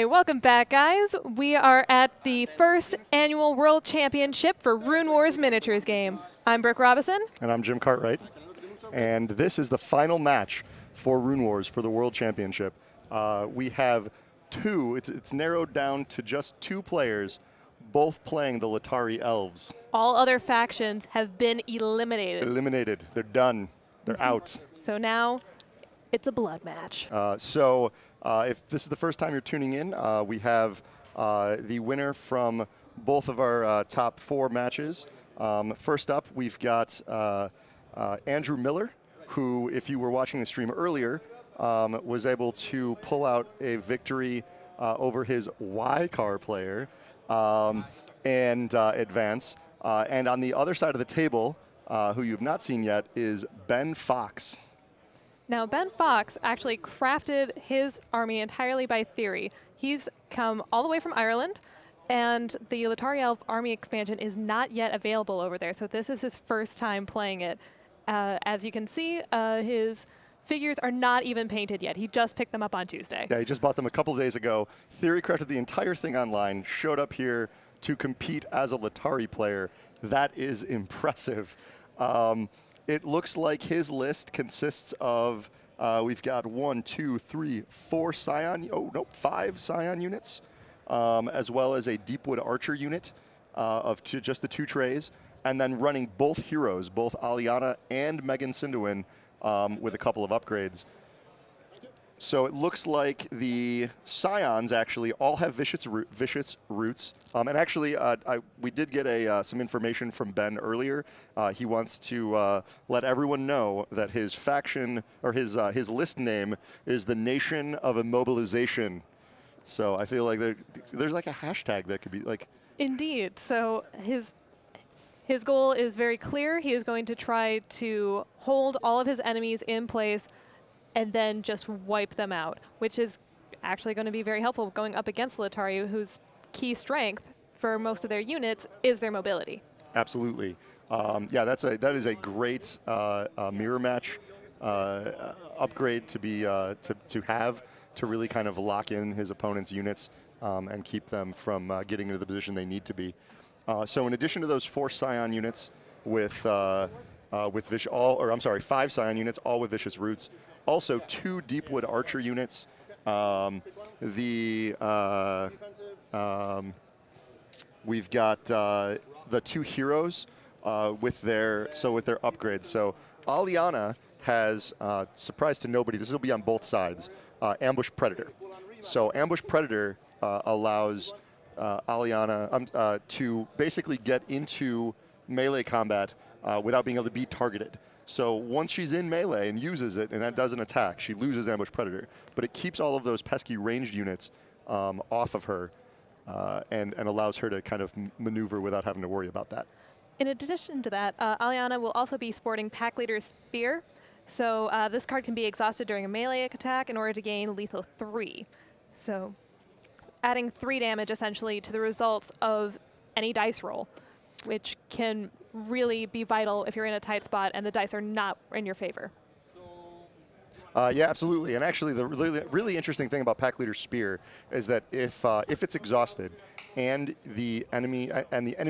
welcome back, guys. We are at the first annual World Championship for Runewars Miniatures Game. I'm Brooke Robison. And I'm Jim Cartwright. And this is the final match for Runewars for the World Championship. We have two, it's narrowed down to just two players, both playing the Latari Elves. All other factions have been eliminated. Eliminated. They're done. They're out. So now it's a blood match. If this is the first time you're tuning in, we have the winner from both of our top four matches. First up, we've got Andrew Miller, who, if you were watching the stream earlier, was able to pull out a victory over his Y-Car player and advance. And on the other side of the table, who you've not seen yet, is Ben Fox. Now, Ben Fox actually crafted his army entirely by theory. He's come all the way from Ireland, and the Latari Elf army expansion is not yet available over there, so this is his first time playing it. As you can see, his figures are not even painted yet. He just picked them up on Tuesday. Yeah, he just bought them a couple days ago. Theory crafted the entire thing online, showed up here to compete as a Latari player. That is impressive. It looks like his list consists of, we've got 5 Scion units, as well as a Deepwood Archer unit of just the two trays, and then running both heroes, both Aliana and Megan Sinduin, with a couple of upgrades. So it looks like the Scions actually all have vicious roots. And actually, we did get some information from Ben earlier. He wants to let everyone know that his faction, or his list name, is the Nation of Immobilization. So I feel like there's like a hashtag that could be like. Indeed. So his goal is very clear. He is going to try to hold all of his enemies in place and then just wipe them out, which is actually going to be very helpful going up against Latari, whose key strength for most of their units is their mobility. Absolutely. Yeah, that is a great mirror match upgrade to have to really kind of lock in his opponent's units and keep them from getting into the position they need to be. So in addition to those 4 Scion units with 5 Scion units, all with vicious roots. Also 2 Deepwood Archer units. We've got the 2 heroes with their upgrades. So Aliana has, surprise to nobody, this will be on both sides, Ambush Predator. So Ambush Predator allows Aliana to basically get into melee combat without being able to be targeted. So once she's in melee and uses it and that does an attack, she loses Ambush Predator. But it keeps all of those pesky ranged units off of her and allows her to kind of maneuver without having to worry about that. In addition to that, Aliana will also be sporting Pack Leader's Spear. So this card can be exhausted during a melee attack in order to gain lethal 3. So adding 3 damage essentially to the results of any dice roll, which can really be vital if you're in a tight spot and the dice are not in your favor. Yeah, absolutely. And actually, the really interesting thing about Pack Leader's Spear is that if it's exhausted and the enemy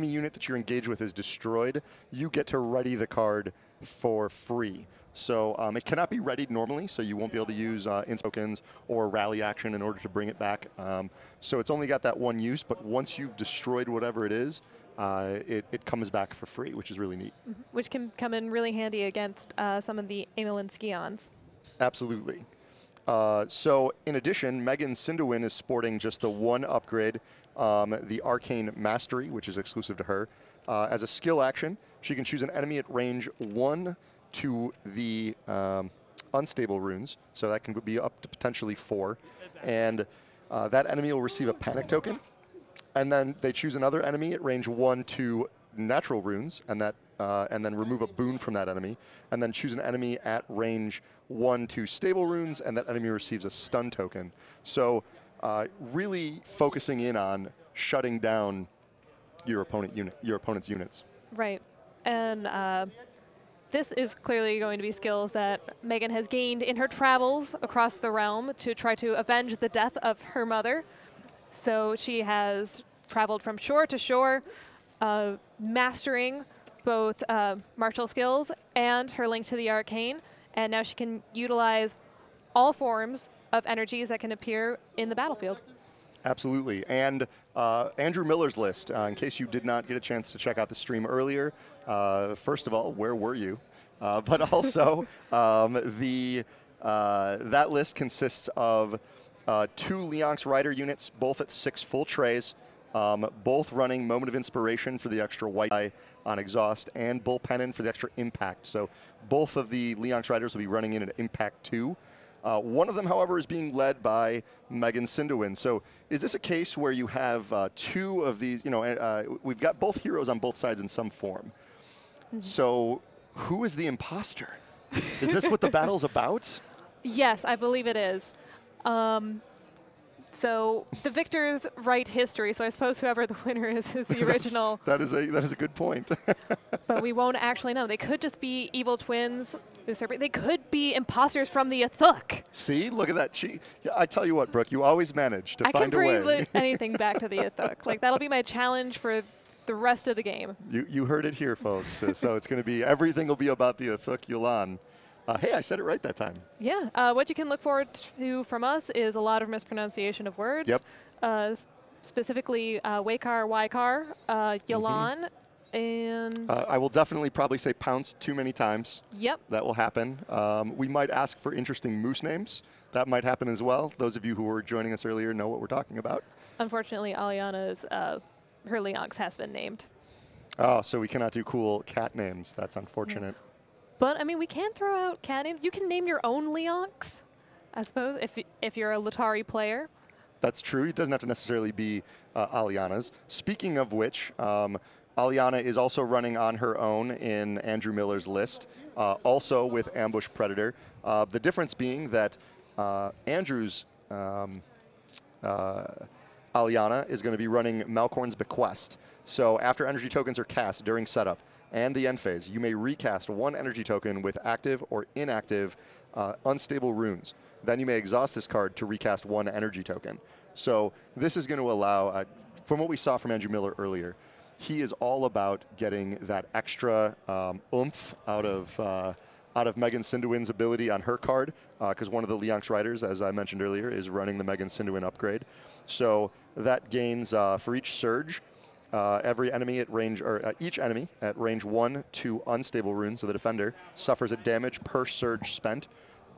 unit that you're engaged with is destroyed, you get to ready the card for free. So it cannot be readied normally, so you won't be able to use instant tokens or rally action in order to bring it back. So it's only got that one use, but once you've destroyed whatever it is, it comes back for free, which is really neat. Mm-hmm. Which can come in really handy against some of the Amelin Scions. Absolutely. So in addition, Megan Sinduin is sporting just the 1 upgrade, the Arcane Mastery, which is exclusive to her. As a skill action, she can choose an enemy at range 1 to the unstable runes, so that can be up to potentially 4. And that enemy will receive a panic token. And then they choose another enemy at range 1 to natural runes, and then remove a boon from that enemy, and then choose an enemy at range 1 to stable runes, and that enemy receives a stun token. So really focusing in on shutting down your opponent's units. Right, and this is clearly going to be skills that Megan has gained in her travels across the realm to try to avenge the death of her mother. So she has traveled from shore to shore, mastering both martial skills and her link to the arcane, and now she can utilize all forms of energies that can appear in the battlefield. Absolutely. And Andrew Miller's list, in case you did not get a chance to check out the stream earlier, first of all, where were you? But also, that list consists of 2 Leonx Rider units, both at 6 full trays, both running Moment of Inspiration for the extra white eye on exhaust and Bull Pennon for the extra impact. So both of the Leonx Riders will be running in at impact 2. One of them, however, is being led by Megan Sinduin. So is this a case where you have 2 of these, we've got both heroes on both sides in some form. So who is the imposter? Is this what the battle's about? Yes, I believe it is. So the victors write history, so I suppose whoever the winner is the original. That is a good point. But we won't actually know. They could just be evil twins. They could be imposters from the Athuk. See, look at that. I tell you what, Brooke, you always manage to find a way. I can bring anything back to the Athuk. Like, that'll be my challenge for the rest of the game. You heard it here, folks. So it's going to be, everything will be about the Athuk Yulan. Hey, I said it right that time. Yeah. What you can look forward to from us is a lot of mispronunciation of words. Yep. Specifically, Waykar, Wykar, Yulan, and... I will definitely probably say pounce too many times. Yep. That will happen. We might ask for interesting moose names. That might happen as well. Those of you who were joining us earlier know what we're talking about. Unfortunately, Aliana's, her Leonx has been named. Oh, so we cannot do cool cat names. That's unfortunate. Yeah. But, I mean, we can throw out cat names. You can name your own Leonx, I suppose, if you're a Latari player. That's true. It doesn't have to necessarily be Aliana's. Speaking of which, Aliana is also running on her own in Andrew Miller's list, also with Ambush Predator. The difference being that Andrew's Aliana is going to be running Malkorn's Bequest. So after energy tokens are cast during setup and the end phase, you may recast 1 energy token with active or inactive unstable runes. Then you may exhaust this card to recast 1 energy token. So this is going to allow, from what we saw from Andrew Miller earlier, he is all about getting that extra oomph out of Megan Sinduin's ability on her card, because one of the Leonx Riders, as I mentioned earlier, is running the Megan Sinduin upgrade. So that gains, for each surge, every enemy at range, or each enemy at range 1 to unstable runes, so the defender suffers a damage per surge spent.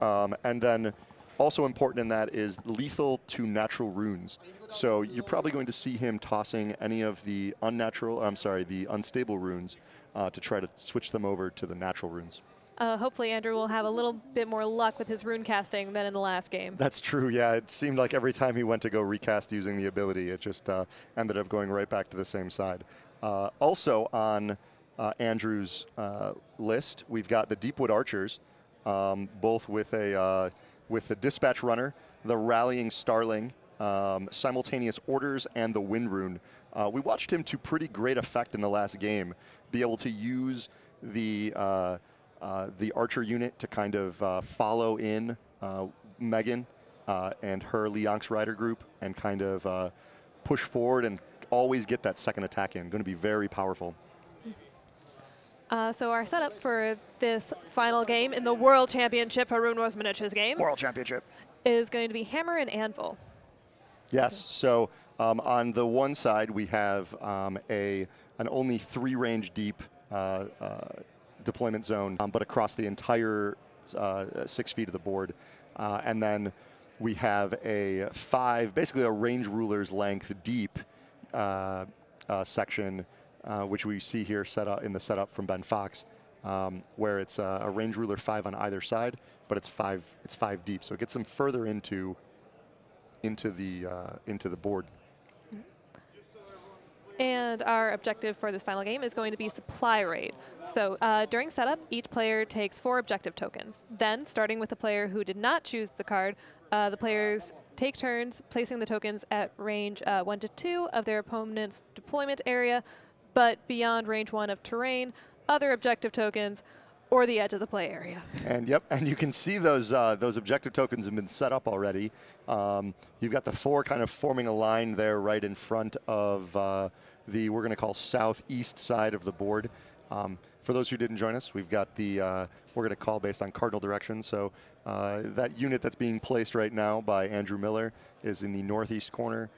And then also important in that is lethal to natural runes. So you're probably going to see him tossing any of the the unstable runes to try to switch them over to the natural runes. Hopefully Andrew will have a little bit more luck with his rune casting than in the last game. That's true, yeah. It seemed like every time he went to go recast using the ability, it just ended up going right back to the same side. Also on Andrew's list, we've got the Deepwood Archers, both with the Dispatch Runner, the Rallying Starling, Simultaneous Orders, and the Wind Rune. We watched him to pretty great effect in the last game, be able to use the Archer unit to kind of follow in Megan and her Leonx Rider group and kind of push forward and always get that second attack in. Going to be very powerful. So our setup for this final game in the World Championship for Runewars Miniatures Game World Championship is going to be Hammer and Anvil. Yes. So on the one side, we have an only 3 range deep deployment zone, but across the entire 6 feet of the board. And then we have a 5, basically a range ruler's length deep section, which we see here set up in the setup from Ben Fox, where it's a range ruler 5 on either side, but it's 5 deep. So it gets them further into the board. And our objective for this final game is going to be supply rate. So during setup, each player takes 4 objective tokens. Then, starting with the player who did not choose the card, the players take turns placing the tokens at range 1 to 2 of their opponent's deployment area, but beyond range 1 of terrain, other objective tokens or the edge of the play area. And yep, and you can see those objective tokens have been set up already. You've got the 4 kind of forming a line there right in front of the, we're going to call southeast side of the board. For those who didn't join us, we've got the, we're going to call based on cardinal direction. So that unit that's being placed right now by Andrew Miller is in the northeast corner.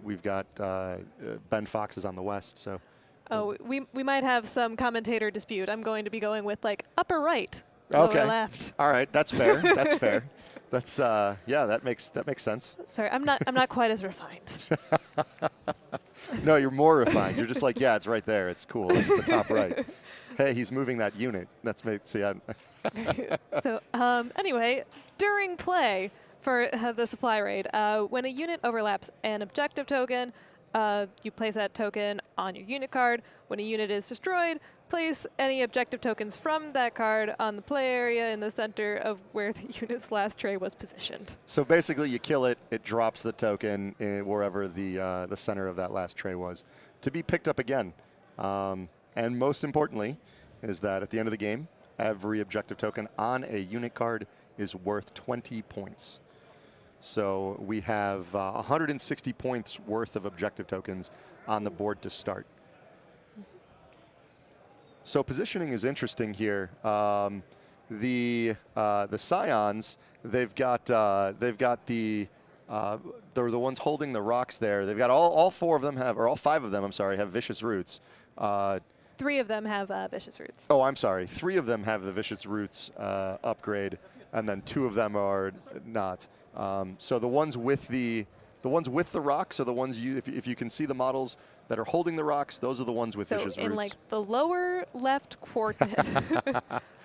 We've got Ben Fox is on the west. So. Oh, we might have some commentator dispute. I'm going to be going with like upper right, Okay. lower left. All right, that's fair. That's fair. That's yeah, that makes sense. Sorry, I'm not quite as refined. No, you're more refined. You're just like, yeah, it's right there. It's cool. It's the top right. Hey, he's moving that unit. That's me. See, So anyway, during play for the supply raid, when a unit overlaps an objective token, you place that token on your unit card. When a unit is destroyed, place any objective tokens from that card on the play area in the center of where the unit's last tray was positioned. So basically, you kill it. It drops the token in wherever the center of that last tray was, to be picked up again. And most importantly, is that at the end of the game, every objective token on a unit card is worth 20 points. So we have 160 points worth of objective tokens on the board to start. So positioning is interesting here. The Scions, they've got the they're the ones holding the rocks there. They've got all 4 of them have, or all 5 of them, I'm sorry, have vicious roots. 3 of them have vicious roots. Oh, I'm sorry. 3 of them have the vicious roots upgrade, and then 2 of them are not. So the ones with the rocks are the ones if you can see the models that are holding the rocks, those are the ones with vicious roots. So in like the lower left quadrant.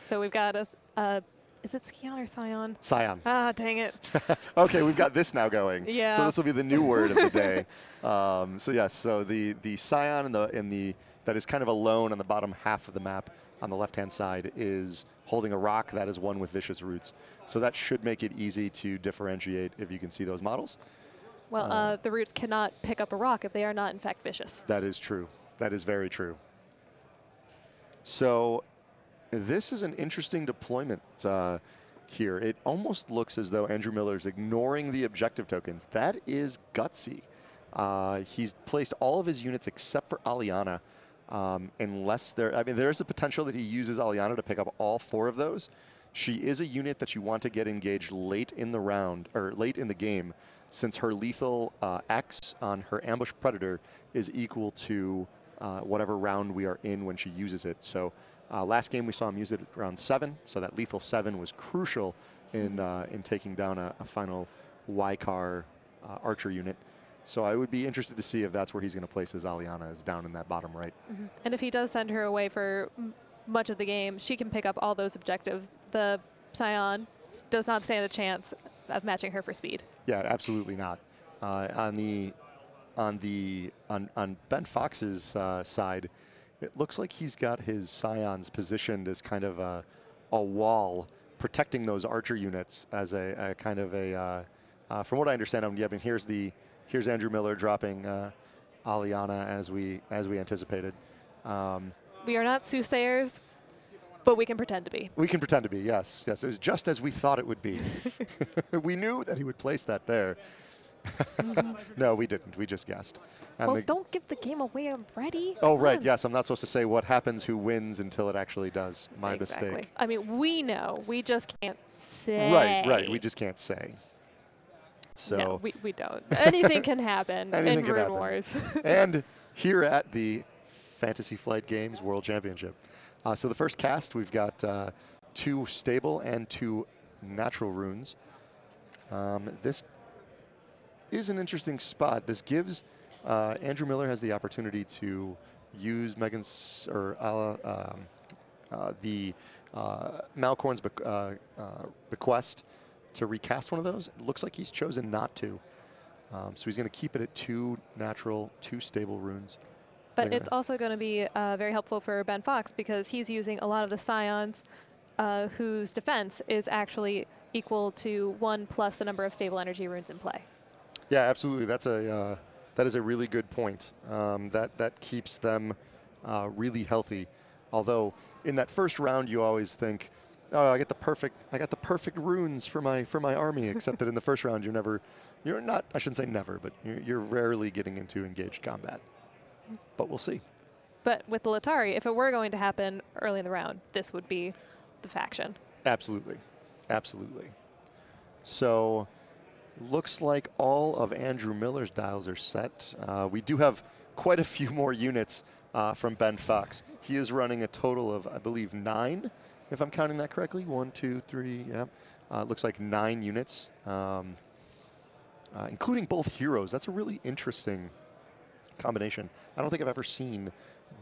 So we've got is it Scion or Scion? Scion. Ah, dang it. Okay, we've got this now going. Yeah. So this will be the new word of the day. So yes, so the Scion that is kind of alone on the bottom half of the map on the left-hand side is holding a rock that is one with vicious roots. So that should make it easy to differentiate if you can see those models. Well, the roots cannot pick up a rock if they are not in fact vicious. That is true. That is very true. So this is an interesting deployment here. It almost looks as though Andrew Miller is ignoring the objective tokens. That is gutsy. He's placed all of his units except for Aliana. Unless there's a potential that he uses Aliana to pick up all 4 of those. She is a unit that you want to get engaged late in the round, or late in the game, since her lethal X on her ambush predator is equal to whatever round we are in when she uses it. So last game we saw him use it at round 7, so that lethal 7 was crucial in taking down a final Y-car archer unit. So I would be interested to see if that's where he's going to place his Aliana, is down in that bottom right. Mm-hmm. And if he does send her away for much of the game, she can pick up all those objectives. The Scion does not stand a chance of matching her for speed. Yeah, absolutely not. On Ben Fox's side, it looks like he's got his Scions positioned as kind of a wall protecting those archer units as a kind of a. From what I understand, here's Andrew Miller dropping Aliana as we anticipated. We are not soothsayers, but we can pretend to be. We can pretend to be, yes. Yes, it was just as we thought it would be. We knew that he would place that there. No, we didn't. We just guessed. And well, don't give the game away already. Oh, right. Yes, I'm not supposed to say what happens, who wins until it actually does. My mistake. I mean, we know. We just can't say. Right. We just can't say. So no, we don't. Anything can happen in Runewars. And here at the Fantasy Flight Games World Championship. So the first cast, we've got 2 stable and 2 natural runes. This is an interesting spot. This gives Andrew Miller has the opportunity to use Megan's or the Malcorn's bequest to recast one of those. It looks like he's chosen not to. So he's going to keep it at 2 natural, 2 stable runes. But it's also going to be very helpful for Ben Fox because he's using a lot of the Scions whose defense is actually equal to 1 plus the number of stable energy runes in play. Yeah, absolutely. That is a really good point. That keeps them really healthy. Although in that first round, you always think, oh, I got the perfect runes for my army. Except that in the first round, you're not. I shouldn't say never, but you're rarely getting into engaged combat. But we'll see. But with the Latari, if it were going to happen early in the round, this would be the faction. Absolutely, absolutely. So, looks like all of Andrew Miller's dials are set. We do have quite a few more units from Ben Fox. He is running a total of, I believe, 9, if I'm counting that correctly. 1, 2, 3, yeah. Looks like 9 units, including both heroes. That's a really interesting combination. I don't think I've ever seen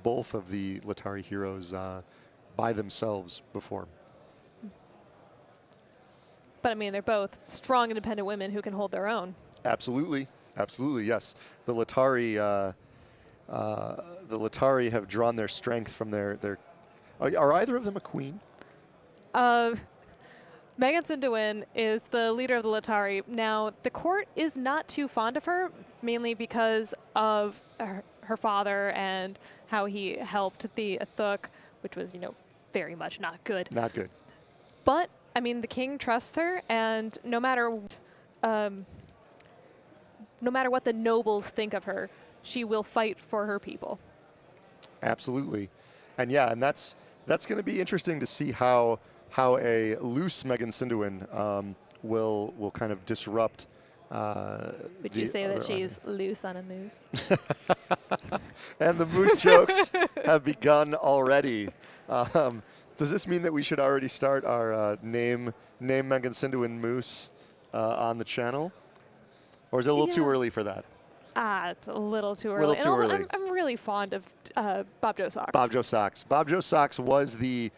both of the Latari heroes by themselves before. But I mean, they're both strong, independent women who can hold their own. Absolutely, absolutely, yes. The Latari have drawn their strength from their. Are either of them a queen? Megan Sinduin is the leader of the Latari. Now, the court is not too fond of her, mainly because of her father and how he helped the Athuk, which was, very much not good. Not good. But, I mean, the king trusts her, and no matter what the nobles think of her, she will fight for her people. Absolutely. And yeah, and that's going to be interesting to see how a loose Megan Sinduin will kind of disrupt. Would you say that she's loose on a moose? And the moose jokes have begun already. Does this mean that we should already start our name Megan Sinduin moose on the channel? Or is it a little too early for that? It's a little too early. I'm really fond of Bob Joe Sox. Bob Joe Sox. Bob Joe Sox was the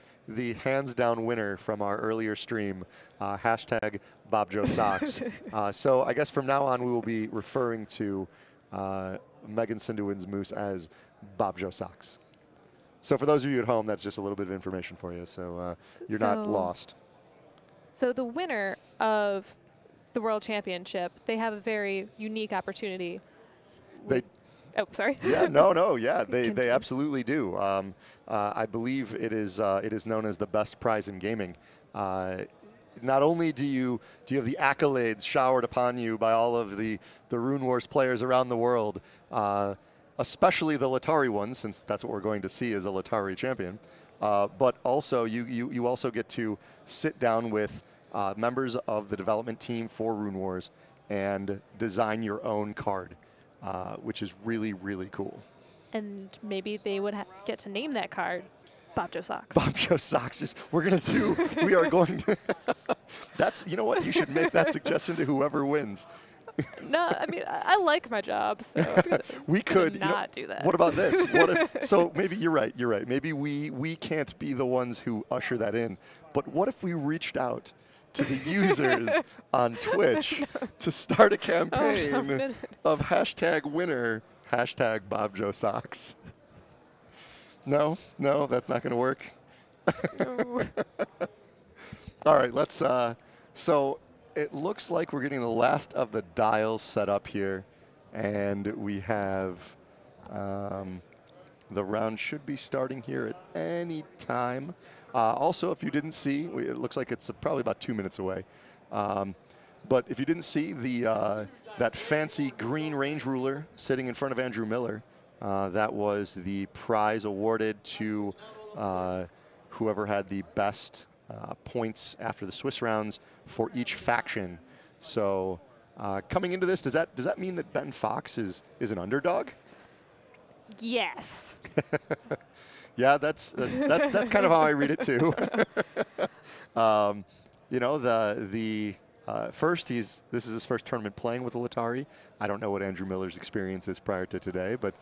hands-down winner from our earlier stream. Hashtag Bob Joe Sox. So I guess from now on we will be referring to Megan Sinduin's moose as Bob Joe Sox. So for those of you at home, that's just a little bit of information for you. So you're not lost. So the winner of the World Championship, they have a very unique opportunity. Oh, sorry. Yeah, no, yeah, they absolutely do. I believe it is known as the best prize in gaming. Not only do you have the accolades showered upon you by all of the Runewars players around the world, especially the Latari ones, since that's what we're going to see as a Latari champion, but also you also get to sit down with members of the development team for Runewars and design your own card. Which is really, really cool. And maybe they would get to name that card Bob Joe Sox. Bob Joe Sox we are going to, you know what, you should make that suggestion to whoever wins. No, I mean, I like my job, so we could not do that. What about this? What if, so maybe you're right. Maybe we can't be the ones who usher that in, but what if we reached out to the users on Twitch to start a campaign of hashtag winner, hashtag Bob Joe Sox? No, that's not going to work. No. All right, let's. So it looks like we're getting the last of the dials set up here, and we have the round should be starting here at any time. Also, if you didn't see, it looks like it's probably about 2 minutes away. But if you didn't see that fancy green range ruler sitting in front of Andrew Miller, that was the prize awarded to whoever had the best points after the Swiss rounds for each faction. So coming into this, does that mean that Ben Fox is an underdog? Yes. Yeah, that's kind of how I read it too. First, this is his first tournament playing with the Latari. I don't know what Andrew Miller's experience is prior to today, but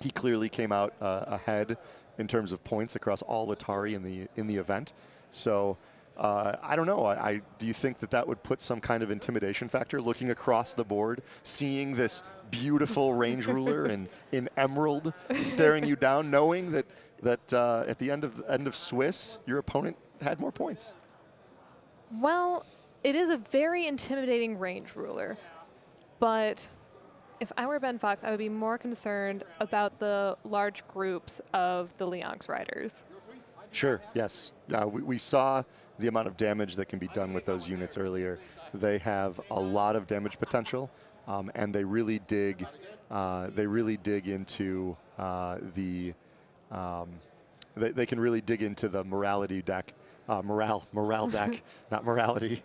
he clearly came out ahead in terms of points across all Latari in the event. So I don't know. Do you think that would put some kind of intimidation factor, looking across the board, seeing this beautiful range ruler in emerald staring you down, knowing that at the end of Swiss, your opponent had more points? Well, it is a very intimidating range ruler, but if I were Ben Fox, I would be more concerned about the large groups of the Leonx riders. Sure, yes. We saw the amount of damage that can be done with those units earlier. They have a lot of damage potential, and they really dig. They really dig into the. They can really dig into the morality deck, morale deck, not morality.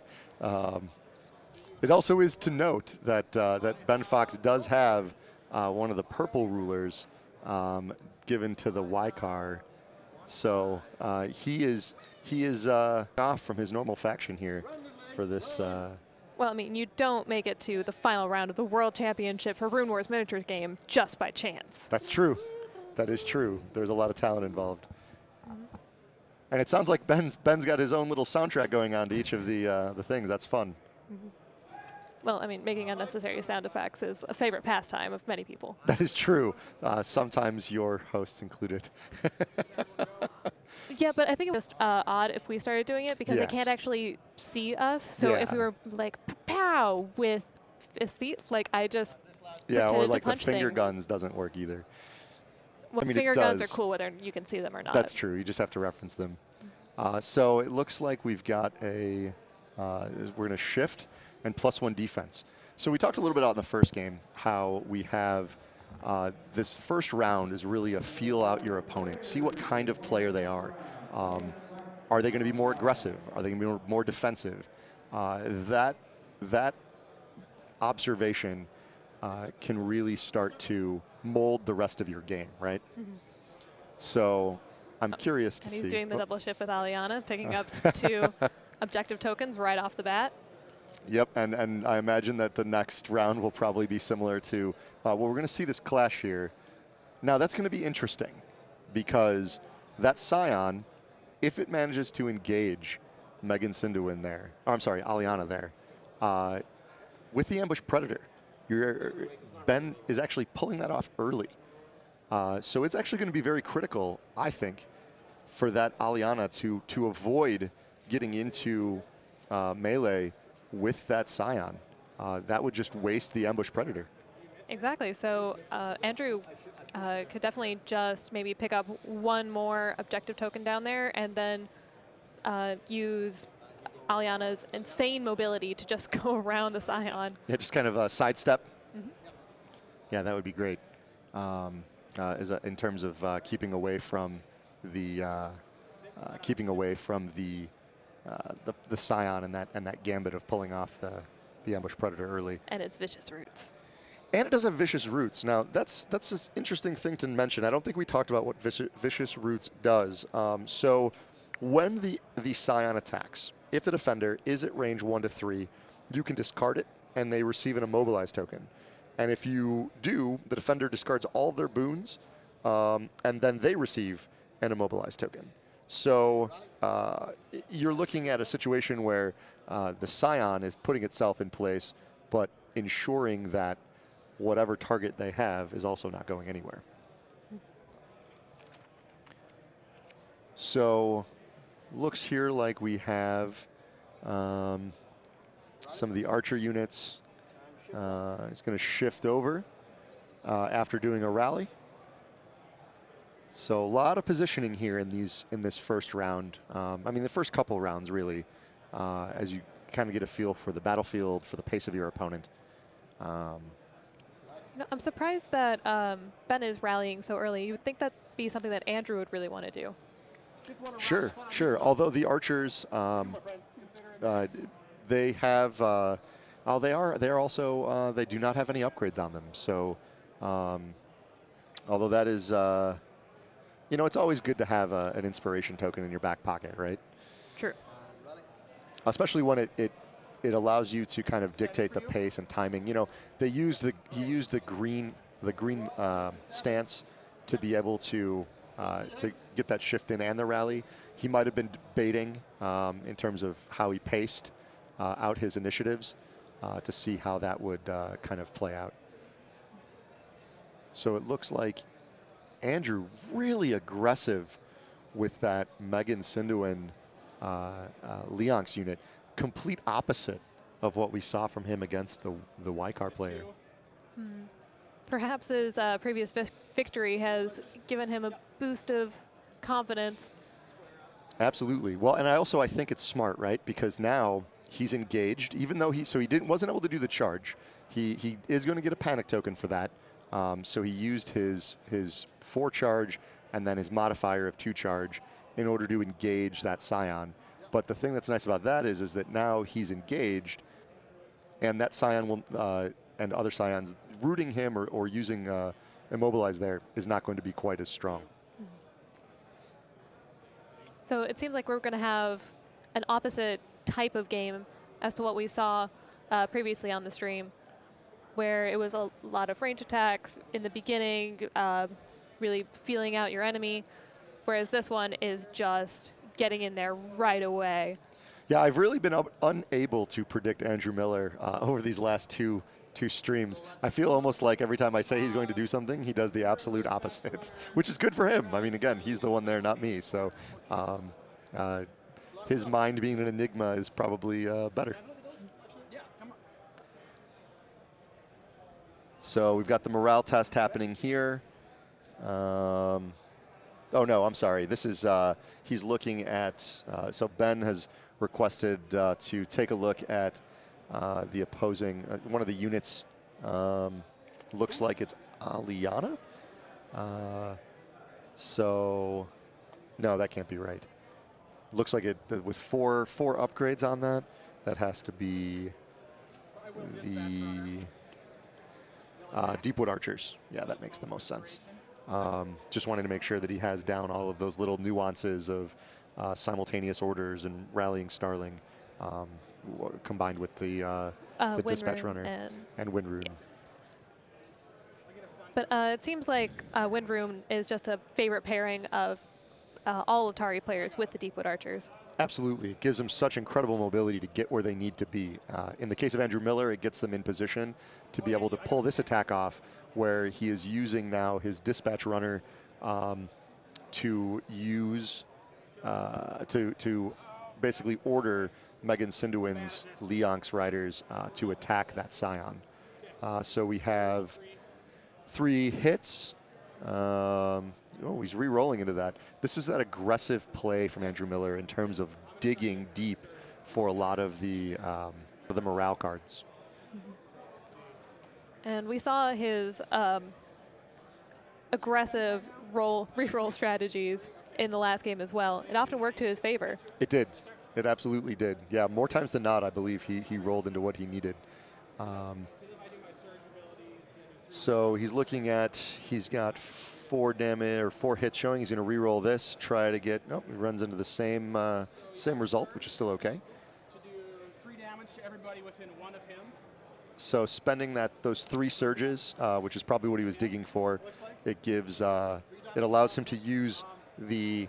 It also is to note that that Ben Fox does have one of the purple rulers given to the Ykar. So he is off from his normal faction here for this. Well, I mean, you don't make it to the final round of the World Championship for Runewars Miniatures Game just by chance. That's true. That is true. There's a lot of talent involved. And it sounds like Ben's got his own little soundtrack going on to each of the things. That's fun. Well, I mean, making unnecessary sound effects is a favorite pastime of many people. That is true. Sometimes your hosts included. Yeah, but I think it was just odd if we started doing it because they Yes. can't actually see us. So if we Yeah. were like, pow, with a seat, like I just Yeah, or pretended to like the punch finger things. guns doesn't work either. Well, I mean, it finger guns are does. cool whether you can see them or not. That's true. You just have to reference them. So it looks like we've got a, we're going to shift and +1 defense. So we talked a little bit about in the first game how we have this first round is really a feel out your opponent, see what kind of player they are. Are they going to be more aggressive? Are they going to be more defensive? That observation can really start to mold the rest of your game, right? So I'm curious to And see. he's doing the double shift with Aliana, picking up 2 objective tokens right off the bat. Yep, and I imagine that the next round will probably be similar to, well, we're going to see this clash here. Now, that's going to be interesting because that Scion, if it manages to engage Megan Sinduin there, or I'm sorry, Aliana there, with the Ambush Predator, Ben is actually pulling that off early. So it's actually going to be very critical, I think, for that Aliana to avoid getting into melee with that Scion. That would just waste the Ambush Predator. Exactly. So Andrew could definitely just maybe pick up 1 more objective token down there and then use Aliana's insane mobility to just go around the Scion. Yeah, just kind of a sidestep. Yeah, that would be great. In terms of keeping away from the the Scion and that gambit of pulling off the Ambush Predator early. And its vicious roots. And it does have vicious roots. Now, that's an interesting thing to mention. I don't think we talked about what vicious roots does. So when the Scion attacks, if the defender is at range 1 to 3, you can discard it, and they receive an immobilized token. And if you do, the defender discards all of their boons, and then they receive an immobilized token. So you're looking at a situation where the Scion is putting itself in place, but ensuring that whatever target they have is also not going anywhere. So looks here like we have some of the archer units. It's going to shift over after doing a rally. So a lot of positioning here in this first round. I mean, the first couple rounds really, as you kind of get a feel for the battlefield, for the pace of your opponent. No, I'm surprised that Ben is rallying so early. You would think that'd be something that Andrew would really want to do. Sure, sure. Although the archers, they have, they are also, they do not have any upgrades on them. So, although that is, you know, it's always good to have an inspiration token in your back pocket, right? True. Especially when it allows you to kind of dictate the pace and timing. You know, he used the green stance to be able to get that shift in and the rally. He might have been baiting in terms of how he paced out his initiatives to see how that would kind of play out. So it looks like Andrew really aggressive with that Megan Sinduin Leonx unit. Complete opposite of what we saw from him against the Ykar player. Perhaps his previous victory has given him a boost of confidence. Absolutely. Well, and I think it's smart, right? Because now he's engaged, even though he wasn't able to do the charge. He is going to get a panic token for that. So he used his 4 charge and then his modifier of 2 charge in order to engage that Scion. But the thing that's nice about that is that now he's engaged, and that Scion will and other Scions rooting him or using Immobilize there is not going to be quite as strong. So it seems like we're going to have an opposite type of game as to what we saw previously on the stream, where it was a lot of range attacks in the beginning, really feeling out your enemy, whereas this one is just getting in there right away. Yeah, I've really been unable to predict Andrew Miller over these last two streams. I feel almost like every time I say he's going to do something, he does the absolute opposite, which is good for him. I mean, again, he's the one there, not me. So his mind being an enigma is probably better. So we've got the morale test happening here. Oh, no, I'm sorry. This is, he's looking at, so Ben has requested to take a look at the opposing, one of the units. Looks like it's Aliana. So, no, that can't be right. Looks like it, with four upgrades on that, that has to be the Deepwood Archers. Yeah, that makes the most sense. Just wanted to make sure that he has down all of those little nuances of simultaneous orders and rallying Starling, combined with the dispatch runner and Wind Rune. Yeah. But it seems like Wind Rune is just a favorite pairing of all Atari players with the Deepwood Archers. Absolutely. It gives them such incredible mobility to get where they need to be. In the case of Andrew Miller, it gets them in position to be able to pull this attack off, where he is using now his dispatch runner to use, to basically order Megan Sinduin's Leonx riders to attack that Scion. So we have 3 hits. Oh, he's re-rolling into that. This is that aggressive play from Andrew Miller in terms of digging deep for a lot of the morale cards. And we saw his aggressive re-roll strategies in the last game as well. It often worked to his favor. It did. It absolutely did. Yeah, more times than not, I believe he rolled into what he needed. So he's looking at, he's got 4 damage or 4 hits showing. He's going to re-roll this, try to get, nope, he runs into the same result, which is still okay. To do 3 damage to everybody within 1 of him. So spending those 3 surges, which is probably what he was digging for, it gives, it allows him to use the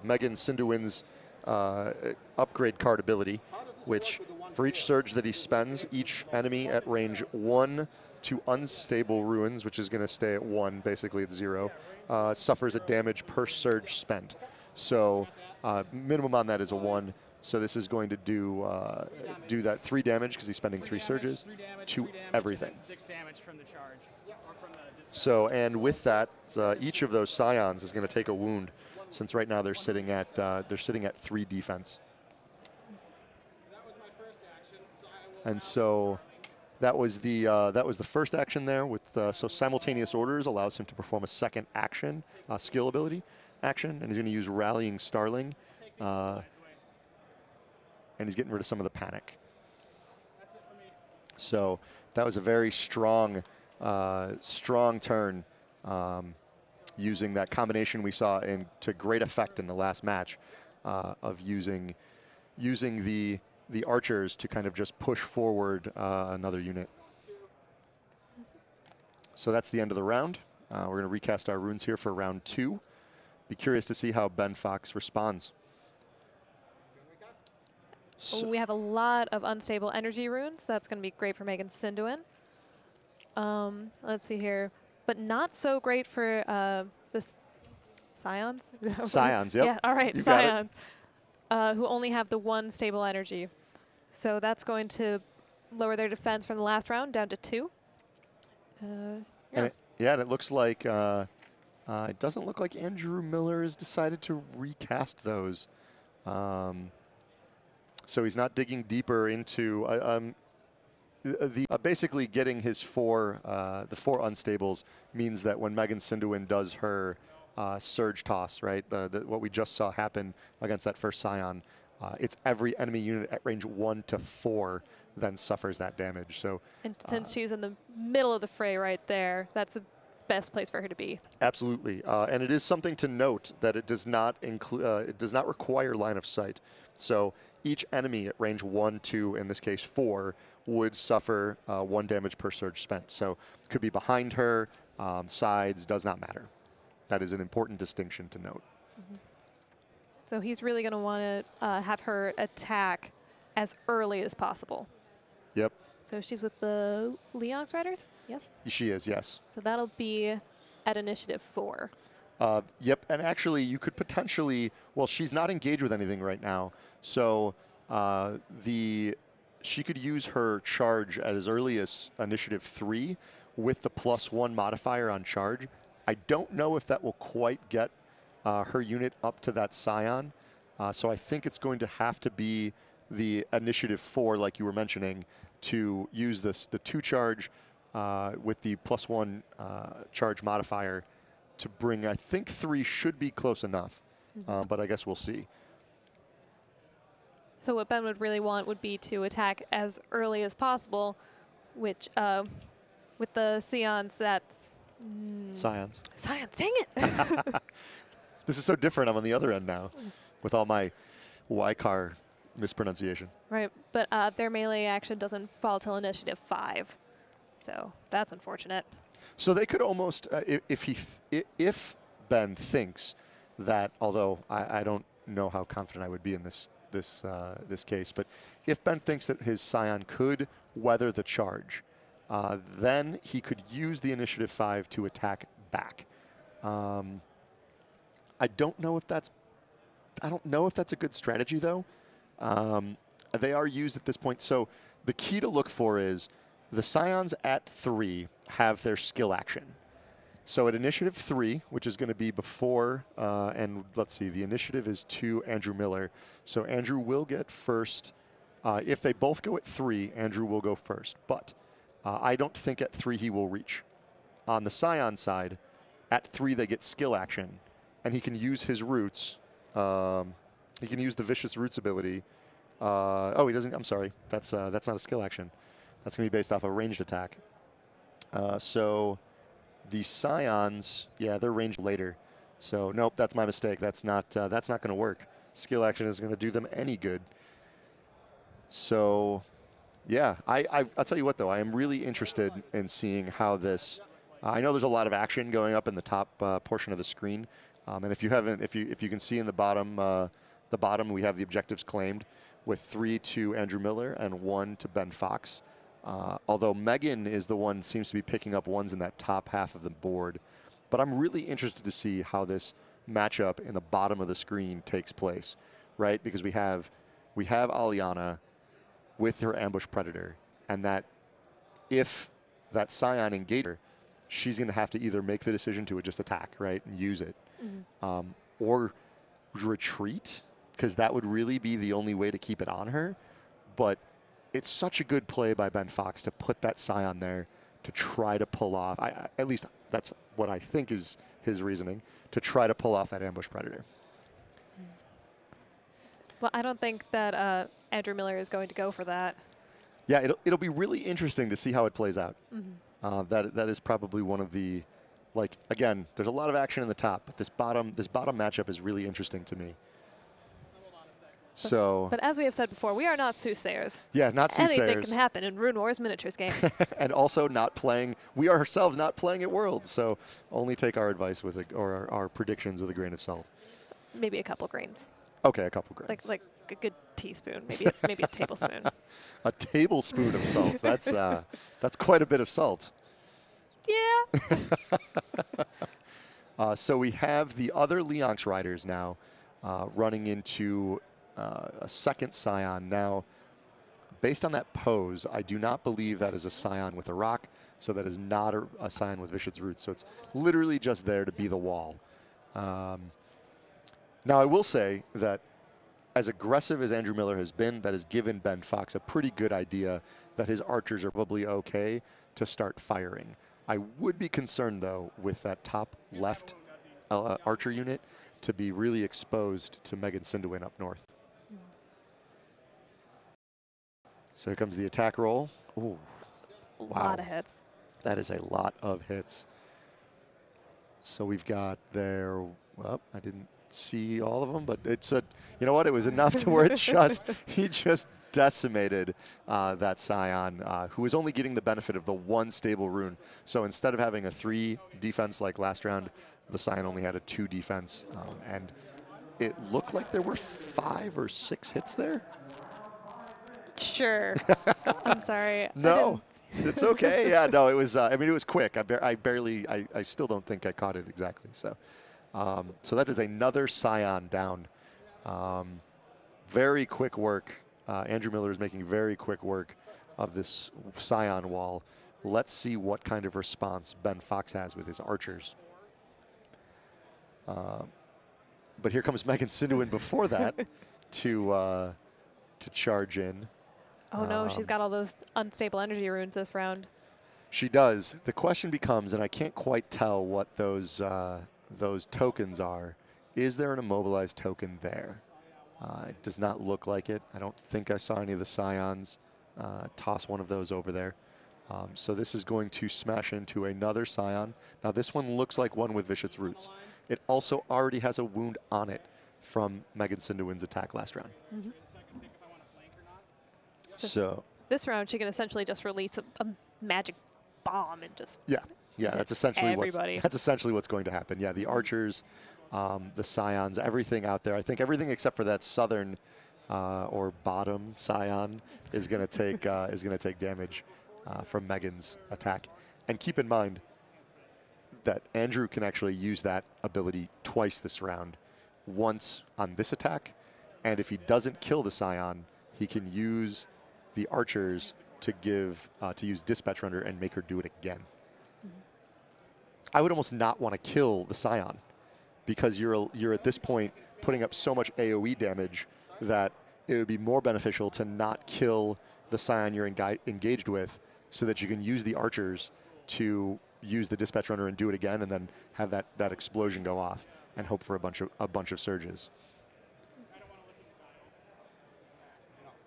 Megan Sinduin's upgrade card ability, which for each surge that he spends, each enemy at range 1 to unstable ruins, which is going to stay at 1, basically at 0, suffers a damage per surge spent. So minimum on that is a 1. So this is going to do that 3 damage because he's spending 3 surges to everything. 6 damage from the charge. So, and with that, each of those Scions is going to take a wound, since right now they're sitting at 3 defense. And so that was the first action there. With so simultaneous orders allows him to perform a second action, skill ability action, and he's going to use Rallying Starling, and he's getting rid of some of the panic. So that was a very strong turn, using that combination we saw to great effect in the last match, of using the archers to kind of just push forward another unit. So that's the end of the round. We're going to recast our runes here for round 2. Be curious to see how Ben Fox responds. So we have a lot of unstable energy runes. That's going to be great for Megan Sinduin. Let's see here. But not so great for the Scions? Scions, yep. Yeah, all right, You got it. Scions, who only have the 1 stable energy. So that's going to lower their defense from the last round down to 2. And it looks like it doesn't look like Andrew Miller has decided to recast those. So he's not digging deeper into basically getting his the four unstables means that when Megan Sinduin does her surge toss, right, what we just saw happen against that first Scion, it's every enemy unit at range 1 to 4 then suffers that damage. So, and since she's in the middle of the fray right there, that's the best place for her to be. Absolutely, and it is something to note that it does not include, it does not require line of sight. So each enemy at range 1, 2, in this case 4, would suffer 1 damage per surge spent. So it could be behind her, sides, does not matter. That is an important distinction to note. Mm-hmm. So he's really going to want to have her attack as early as possible. Yep. So she's with the Leonx Riders, yes? She is, yes. So that'll be at initiative 4. Yep, and actually you could potentially, well, she's not engaged with anything right now, so she could use her charge at as early as initiative 3 with the +1 modifier on charge. I don't know if that will quite get her unit up to that Scion, so I think it's going to have to be the initiative 4, like you were mentioning, to use the 2 charge with the +1 charge modifier to bring, I think 3 should be close enough, but I guess we'll see. So what Ben would really want would be to attack as early as possible, which with the Scions, that's... Scions. Scions, dang it! This is so different. I'm on the other end now with all my Y-car mispronunciation. Right, but their melee action doesn't fall till initiative 5. So that's unfortunate. So they could almost, if Ben thinks that, although I don't know how confident I would be in this case, but if Ben thinks that his Scion could weather the charge, then he could use the initiative 5 to attack back. I don't know if that's a good strategy though. They are used at this point, so the key to look for is the Scions at 3 have their skill action. So at initiative 3, which is going to be before, and let's see, the initiative is to Andrew Miller. So Andrew will get first. If they both go at 3, Andrew will go first. But I don't think at 3 he will reach. On the Scion side, at 3 they get skill action, and he can use his roots. He can use the Vicious Roots ability. Oh, he doesn't. I'm sorry. That's not a skill action. That's going to be based off a ranged attack. So the Scions, yeah, they're ranged later. So nope, that's my mistake. That's not going to work. Skill action isn't going to do them any good. So yeah, I'll tell you what though, I am really interested in seeing how this. I know there's a lot of action going up in the top portion of the screen, and if you can see in the bottom, we have the objectives claimed with 3 to Andrew Miller and 1 to Ben Fox. Although Megan is the one seems to be picking up ones in that top half of the board. But I'm really interested to see how this matchup in the bottom of the screen takes place, right? Because we have Aliana with her Ambush Predator, and that if that Scion engages her, she's going to have to either make the decision to just attack, right, and use it, or retreat, because that would really be the only way to keep it on her. But it's such a good play by Ben Fox to put that Scion there to try to pull off, at least that's what I think is his reasoning, to try to pull off that Ambush Predator. Well, I don't think that Andrew Miller is going to go for that. Yeah, it'll be really interesting to see how it plays out. That is probably one of the, like, again, there's a lot of action in the top, but this bottom matchup is really interesting to me. So, but as we have said before, we are not soothsayers. Yeah, not soothsayers. Anything can happen in Runewars Miniatures Game. And also not playing, we are ourselves not playing at Worlds, so only take our advice with or our predictions with a grain of salt. Maybe a couple grains. Okay, a couple grains. Like a good teaspoon, maybe a tablespoon. A tablespoon of salt. That's quite a bit of salt. Yeah. So we have the other Leonx riders now running into a second Scion. Now, based on that pose, I do not believe that is a Scion with a rock. So that is not a Scion with Vicious Roots. So it's literally just there to be the wall. Now, I will say that as aggressive as Andrew Miller has been, that has given Ben Fox a pretty good idea that his archers are probably okay to start firing. I would be concerned, though, with that top left archer unit to be really exposed to Megan Sinduin up north. So here comes the attack roll. Ooh, A wow. lot of hits. That is a lot of hits. So we've got there, well, I didn't see all of them, but it's a, you know what, it was enough to where he just decimated that Scion, who was only getting the benefit of the one stable rune. So instead of having a 3 defense like last round, the Scion only had a 2 defense. And it looked like there were 5 or 6 hits there. Sure. I'm sorry. No, it's okay. Yeah, no, it was, I mean, it was quick. I still don't think I caught it exactly. So, so that is another Scion down. Very quick work. Andrew Miller is making very quick work of this Scion wall. Let's see what kind of response Ben Fox has with his archers. But here comes Megan Sinduin before that to charge in. Oh no, she's got all those unstable energy runes this round. She does. The question becomes, and I can't quite tell what those tokens are. Is there an immobilized token there? It does not look like it. I don't think I saw any of the Scions toss one of those over there. So this is going to smash into another Scion. Now this one looks like one with Vicious Roots. It also already has a wound on it from Megan Sinduin's attack last round. Mm-hmm. So this round, she can essentially just release a magic bomb and just yeah, that's essentially everybody. That's essentially what's going to happen. Yeah, the archers, the Scions, everything out there. I think everything except for that southern or bottom Scion is going to take damage from Megan's attack. And keep in mind that Andrew can actually use that ability twice this round. Once on this attack, and if he doesn't kill the Scion, he can use the archers to use Dispatch Runner and make her do it again. I would almost not want to kill the Scion because you're at this point putting up so much AoE damage that it would be more beneficial to not kill the Scion you're engaged with so that you can use the archers to use the Dispatch Runner and do it again and then have that explosion go off and hope for a bunch of surges.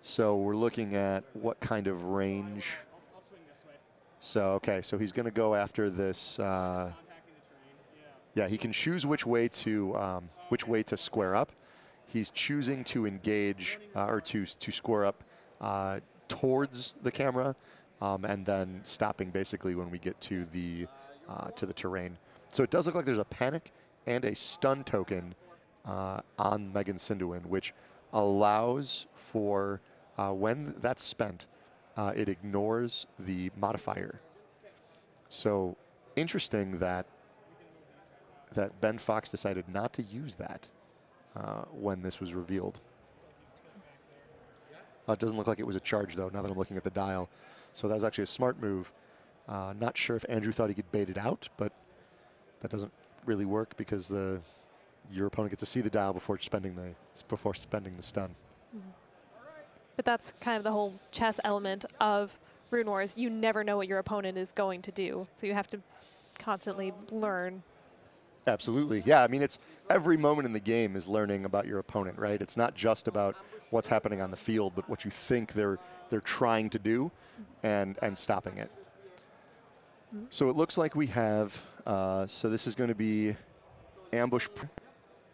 So we're looking at what kind of range. So, okay, so he's going to go after this. Yeah, he can choose which way to square up. He's choosing to engage or to square up towards the camera, and then stopping basically when we get to the terrain. So it does look like there's a panic and a stun token on Megan Sinduin, which allows for when that's spent, it ignores the modifier. So interesting that Ben Fox decided not to use that when this was revealed. It doesn't look like it was a charge, though, now that I'm looking at the dial. So that was actually a smart move. Not sure if Andrew thought he could bait it out, but that doesn't really work because your opponent gets to see the dial before spending the stun. Mm-hmm. But that's kind of the whole chess element of Rune Wars. You never know what your opponent is going to do, so you have to constantly learn. Absolutely, yeah. I mean, it's every moment in the game is learning about your opponent, right? It's not just about what's happening on the field, but what you think they're trying to do, and stopping it. Mm-hmm. So it looks like we have. So this is going to be ambush,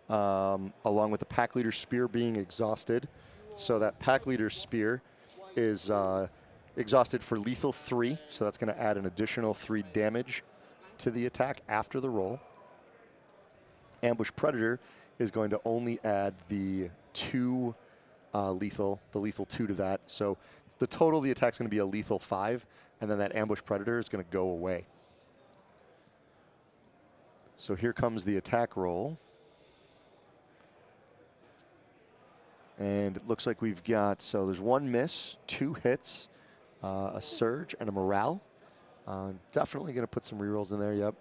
along with the pack leader spear being exhausted. So that pack leader spear is exhausted for lethal 3, so that's going to add an additional 3 damage to the attack after the roll. Ambush Predator is going to only add the 2 lethal 2 to that. So the total of the attack is going to be a lethal 5, and then that Ambush Predator is going to go away. So here comes the attack roll. And it looks like we've got, so there's 1 miss, 2 hits, a surge, and a morale. Definitely going to put some rerolls in there, yep.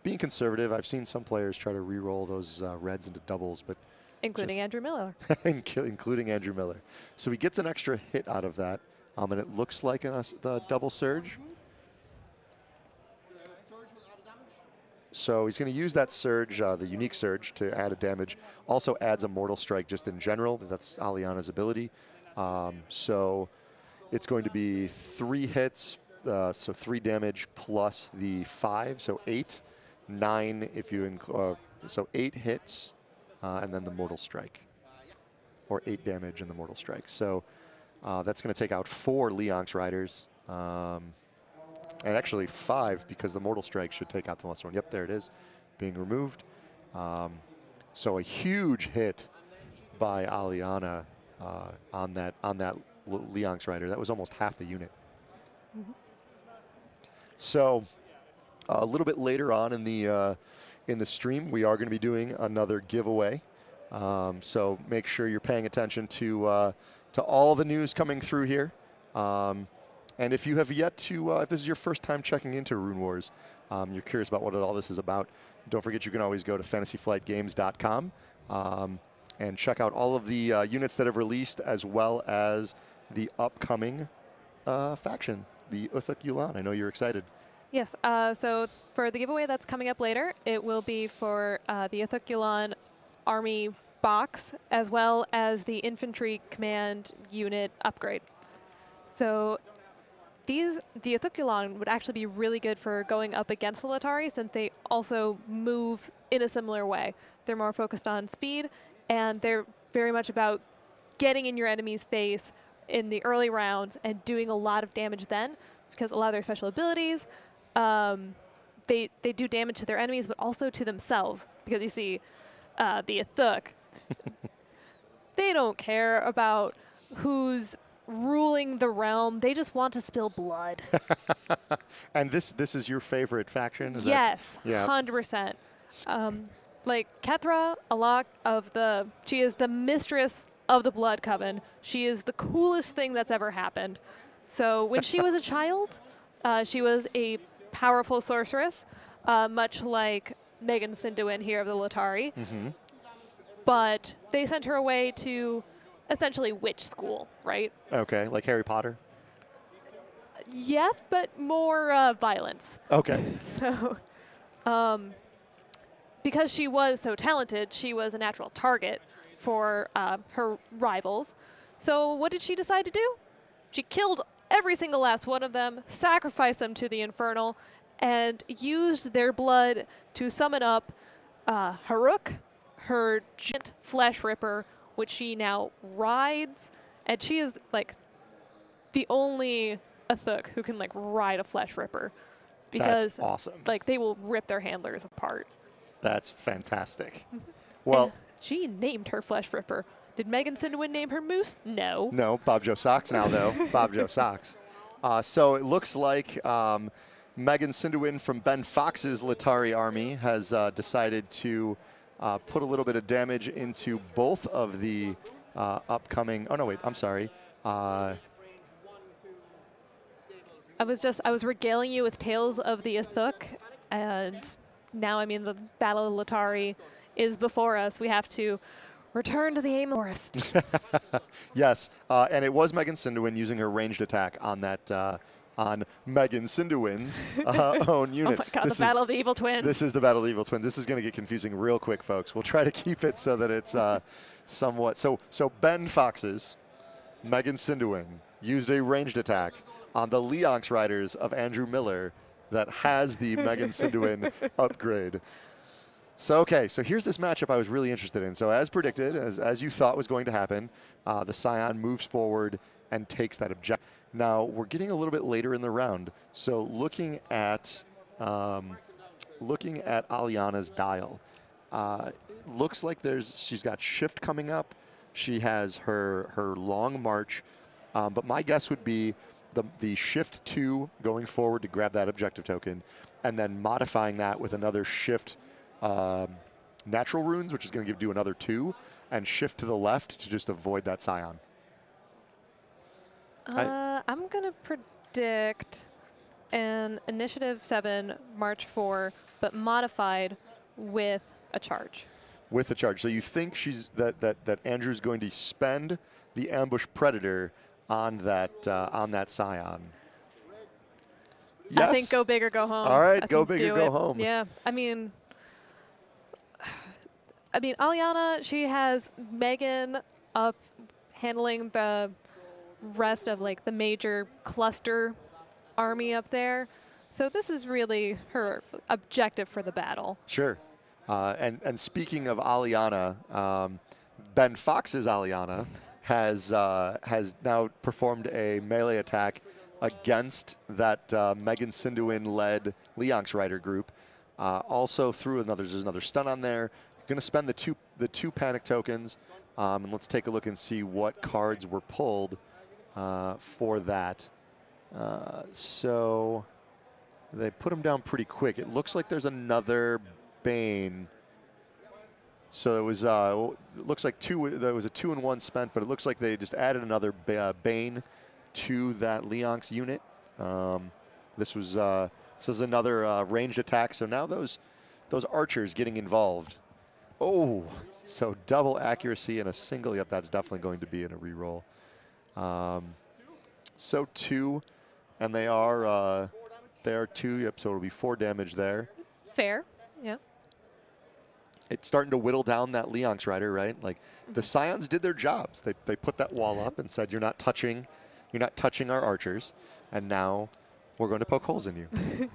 Being conservative, I've seen some players try to reroll those reds into doubles, but Including Andrew Miller. including Andrew Miller. So he gets an extra hit out of that, and it looks like the double surge. So he's going to use that surge, the unique surge, to add a damage. Also adds a Mortal Strike just in general. That's Aliana's ability. So it's going to be 3 hits, so 3 damage plus the 5, so 8. 9 if you so 8 hits. And then the Mortal Strike, or 8 damage in the Mortal Strike. So that's going to take out 4 Leonx Riders, and actually 5 because the Mortal Strike should take out the last one. Yep, there it is, being removed. So a huge hit by Aliana on that Leonx Rider. That was almost half the unit. Mm-hmm. So a little bit later on in the stream, we are going to be doing another giveaway. So make sure you're paying attention to all the news coming through here. And if you have yet to, if this is your first time checking into Rune Wars, you're curious about what all this is about, don't forget you can always go to fantasyflightgames.com and check out all of the units that have released, as well as the upcoming faction, the Uthuk Yulan. I know you're excited. Yes, so for the giveaway that's coming up later, it will be for the Uthuk Yulan Army box, as well as the Infantry Command Unit upgrade. So the Uthuk Yulan would actually be really good for going up against the Latari, since they also move in a similar way. They're more focused on speed, and they're very much about getting in your enemy's face in the early rounds and doing a lot of damage then, because a lot of their special abilities, they do damage to their enemies, but also to themselves. Because you see, the Uthuk, they don't care about who's ruling the realm. They just want to spill blood. And this is your favorite faction? Is yes, that, yeah. 100%. Like Kethra, she is the mistress of the Blood Coven. She is the coolest thing that's ever happened. So when she was a child, she was a powerful sorceress, much like Megan Sinduin here of the Latari. Mm-hmm. But they sent her away to essentially witch school, right? Okay, like Harry Potter? Yes, but more violence. Okay. So, because she was so talented, she was a natural target for her rivals. So what did she decide to do? She killed every single last one of them, sacrificed them to the Infernal, and used their blood to summon up Haruk, her giant flesh ripper, which she now rides. And she is like the only Uthuk who can like ride a flesh ripper, because that's awesome. Like they will rip their handlers apart. That's fantastic. Well, and she named her flesh ripper. Did Megan Sinduin name her Moose? No. No, Bob Joe Sox now, though. Bob Joe Sox. So it looks like Megan Sinduin from Ben Fox's Latari army has decided to put a little bit of damage into both of the upcoming... Oh, no, wait. I'm sorry. I was regaling you with tales of the Uthuk, and now, I mean, the Battle of Latari is before us. We have to return to the Aim Forest. Yes, and it was Megan Sinduin using her ranged attack on that on Megan Sinduin's own unit. Oh my God, the Battle of the Evil Twins. This is the Battle of the Evil Twins. This is going to get confusing real quick, folks. We'll try to keep it so that it's somewhat. So Ben Fox's Megan Sinduin used a ranged attack on the Leonx Riders of Andrew Miller that has the Megan Sinduin upgrade. So, okay, so here's this matchup I was really interested in. So as predicted, as you thought was going to happen, the Scion moves forward and takes that objective. Now, we're getting a little bit later in the round. So looking at Aliana's dial, looks like she's got shift coming up. She has her long march, but my guess would be the shift 2 going forward to grab that objective token, and then modifying that with another shift natural runes, which is going to do another 2, and shift to the left to just avoid that Scion. I'm going to predict an Initiative 7 March 4, but modified with a charge. With the charge. So you think that Andrew's going to spend the ambush predator on that scion? Yes. I think go big or go home. All right, go big or go home. Yeah, I mean, Aliana, she has Megan up handling the rest of like the major cluster army up there. So this is really her objective for the battle. Sure. And speaking of Aliana, Ben Fox's Aliana has now performed a melee attack against that Megan Sinduin-led Leonx Rider group. Also threw there's another stun on there. Going to spend the two panic tokens, and let's take a look and see what cards were pulled for that. So they put him down pretty quick. It looks like there's another Bane. So it was it looks like there was a 2-in-1 spent, but it looks like they just added another Bane to that Leonx unit. This is another ranged attack. So now those archers getting involved. Oh, so double accuracy and a single. Yep, that's definitely going to be in a reroll. So 2, and they are 2. Yep, so it'll be 4 damage there. Fair, yeah. It's starting to whittle down that Leonx Rider, right? Like the Scions did their jobs. They put that wall up and said, you're not touching our archers, and now we're going to poke holes in you.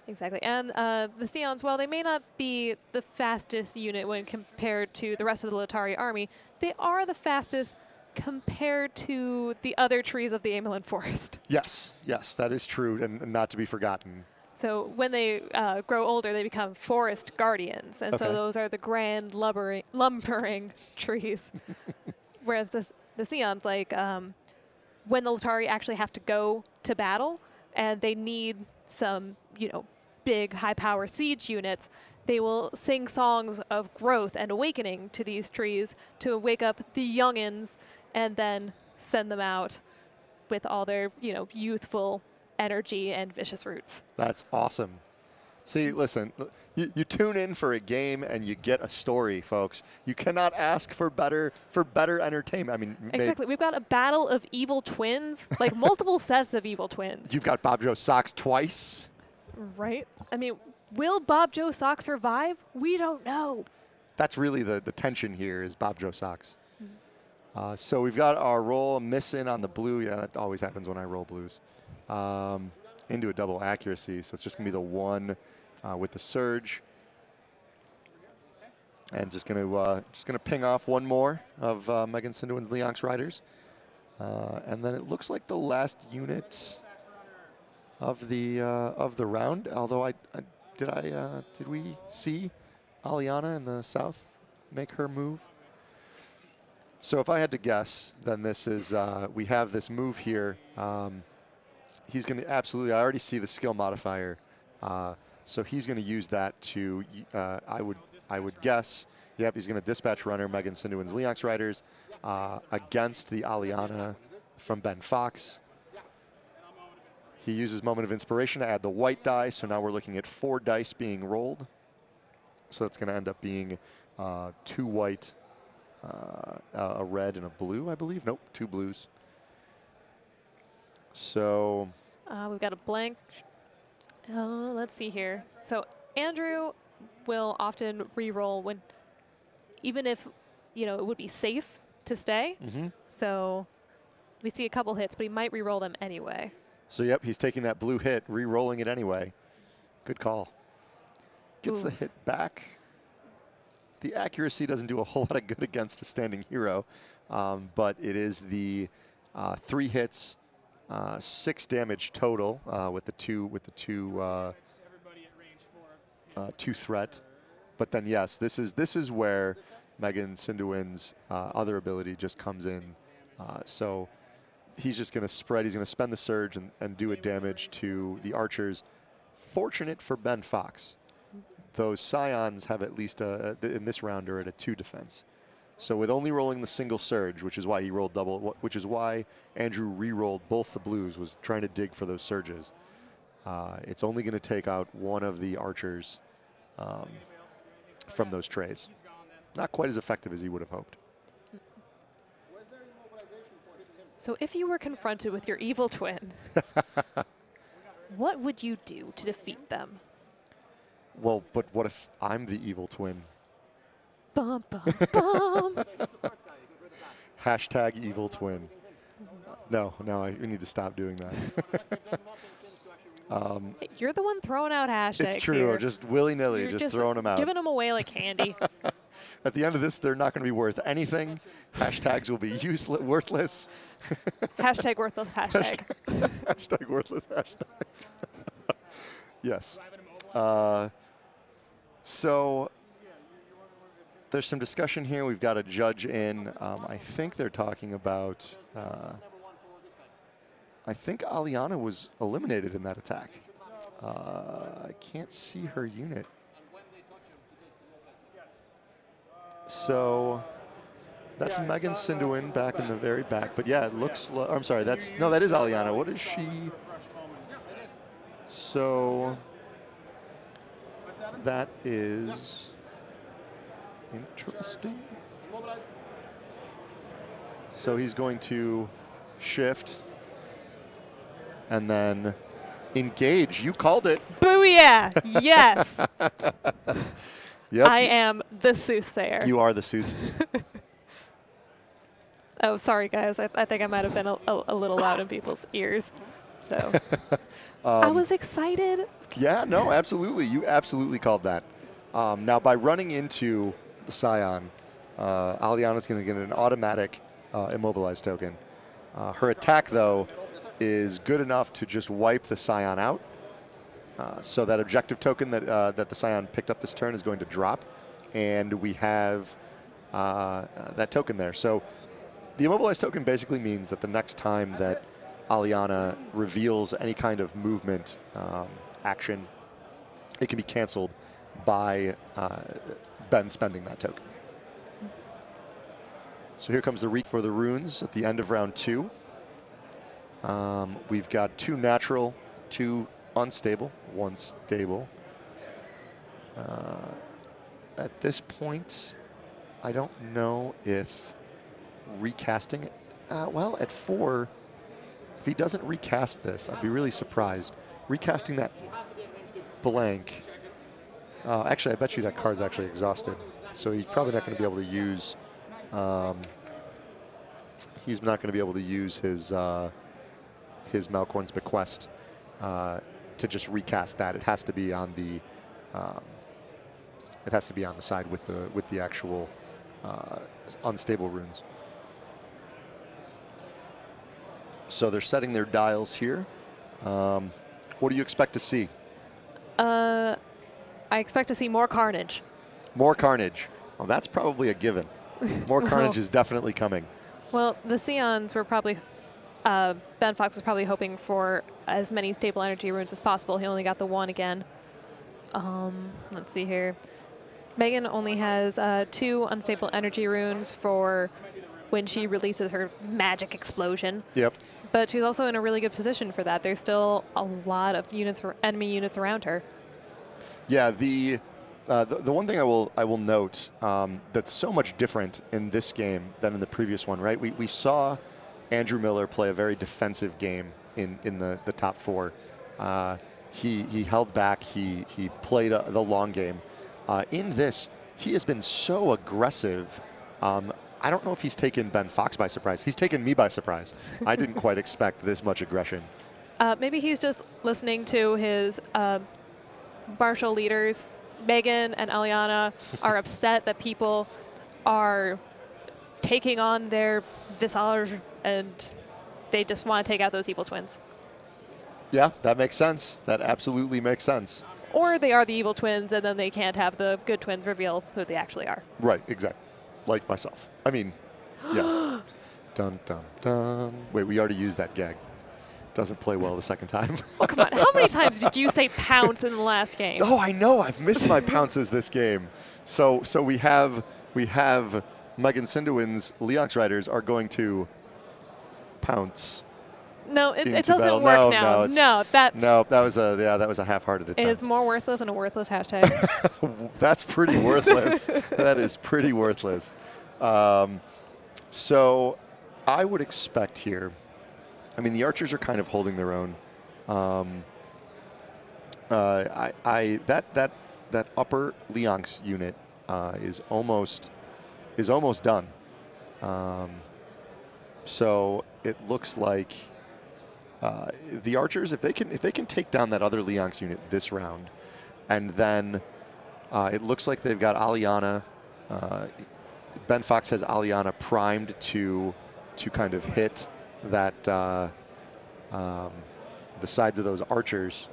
Exactly. And the Scions, while they may not be the fastest unit when compared to the rest of the Latari army, they are the fastest compared to the other trees of the Amelin Forest. Yes, that is true, and not to be forgotten. So when they grow older, they become forest guardians. And so those are the grand lumbering trees. Whereas the Scions, like when the Latari actually have to go to battle and they need some, big high-power siege units, they will sing songs of growth and awakening to these trees to wake up the youngins and then send them out with all their, youthful energy and vicious roots. That's awesome. See, listen, you tune in for a game and you get a story, folks. You cannot ask for better entertainment. I mean, exactly. We've got a battle of evil twins, like multiple sets of evil twins. You've got Bob Joe Sox twice. Right. I mean, will Bob Joe Sox survive? We don't know. That's really the tension here is Bob Joe Sox. So we've got our roll missing on the blue. Yeah, that always happens when I roll blues. Into a double accuracy, so it's just gonna be the 1 with the surge, and just gonna ping off 1 more of Megan Sinduin's Leonx Riders, and then it looks like the last unit of the round. Although did we see Aliana in the south make her move? So if I had to guess, then this is we have this move here. He's going to absolutely, I already see the skill modifier. So he's going to use that to, I would guess, yep, he's going to dispatch runner Megan Sinduin's Leonx Riders against the Aliana from Ben Fox. He uses Moment of Inspiration to add the white die, so now we're looking at 4 dice being rolled. So that's going to end up being 2 white, a red, and a blue, I believe. Nope, 2 blues. So we've got a blank. Let's see here. So Andrew will often re-roll when, even if it would be safe to stay. So we see a couple hits, but he might re-roll them anyway. So yep, he's taking that blue hit, re-rolling it anyway. Good call. Gets the hit back. The accuracy doesn't do a whole lot of good against a standing hero, but it is the 3 hits. 6 damage total with the two threat, but then yes, this is where Megan Sinduin's other ability just comes in. So he's just going to spread. He's going to spend the surge and do a damage to the archers. Fortunate for Ben Fox, those Scions have at least in this round are at a 2 defense. So with only rolling the single surge, which is why he rolled double, which is why Andrew re-rolled both the blues, was trying to dig for those surges. It's only going to take out one of the archers from those trays. Not quite as effective as he would have hoped. So if you were confronted with your evil twin, what would you do to defeat them? Well, but what if I'm the evil twin? Bum, bum, bum. Hashtag evil twin. No, I need to stop doing that. Hey, you're the one throwing out hashtags. It's true, here. just willy-nilly, You're just throwing them out. Giving them away like candy. At the end of this, they're not going to be worth anything. Hashtags will be useless, worthless. Hashtag worthless hashtag. Hashtag worthless hashtag. Yes. So there's some discussion here. We've got a judge in. I think they're talking about. I think Aliana was eliminated in that attack. I can't see her unit. So that's Megan Sinduin back in the very back. But yeah, it looks. I'm sorry. That is Aliana. What is she? So that is interesting. So he's going to shift and then engage. You called it. Booyah! Yes. Yep. I am the soothsayer. You are the suits. Oh, sorry, guys. I think I might have been a little loud in people's ears. So I was excited. Yeah, no, absolutely. You absolutely called that. Now, by running into the Scion, Aliana's going to get an automatic immobilized token. Her attack, though, is good enough to just wipe the Scion out. So that objective token that the Scion picked up this turn is going to drop, and we have that token there. So the immobilized token basically means that the next time that Aliana reveals any kind of movement action, it can be canceled by Ben spending that token. So here comes the reach for the runes at the end of round 2. We've got 2 natural, 2 unstable, 1 stable. At this point, I don't know if recasting it. Well, at 4, if he doesn't recast this, I'd be really surprised. Recasting that blank. Actually, I bet you that card's actually exhausted. So he's probably not going to be able to use. He's not going to be able to use his Malkorn's Bequest to just recast that. It has to be on the. It has to be on the side with the actual unstable runes. So they're setting their dials here. What do you expect to see? I expect to see more carnage. More carnage. Well, that's probably a given. More carnage is definitely coming. Well, the Scions were probably. Ben Fox was probably hoping for as many stable energy runes as possible. He only got the 1 again. Let's see here. Megan only has 2 unstable energy runes for when she releases her magic explosion. Yep. But she's also in a really good position for that. There's still a lot of units, enemy units around her. Yeah, the one thing I will note that's so much different in this game than in the previous one, right? We saw Andrew Miller play a very defensive game in the top 4. He held back. He played the long game. In this, he has been so aggressive. I don't know if he's taken Ben Fox by surprise. He's taken me by surprise. I didn't quite expect this much aggression. Maybe he's just listening to his martial leaders. Megan and Aliana are upset that people are taking on their visage, and they just want to take out those evil twins. Yeah, that makes sense. That absolutely makes sense. Or they are the evil twins, and then they can't have the good twins reveal who they actually are. Right, exactly. Like myself. I mean, yes. Dun, dun, dun. Wait, we already used that gag. Doesn't play well the second time. Oh, come on. How many times did you say pounce in the last game? Oh, I know. I've missed my pounces this game. So we have Megan Sinduin's Leox Riders are going to pounce. No, it into doesn't battle. work No, now. no, that was a half-hearted attempt. It is more worthless than a worthless hashtag. That's pretty worthless. That is pretty worthless. So I would expect here, I mean, the archers are kind of holding their own. That upper Leonx unit is almost done. So it looks like the archers, if they can take down that other Leonx unit this round, and then it looks like they've got Aliana. Ben Fox has Aliana primed to kind of hit that the sides of those archers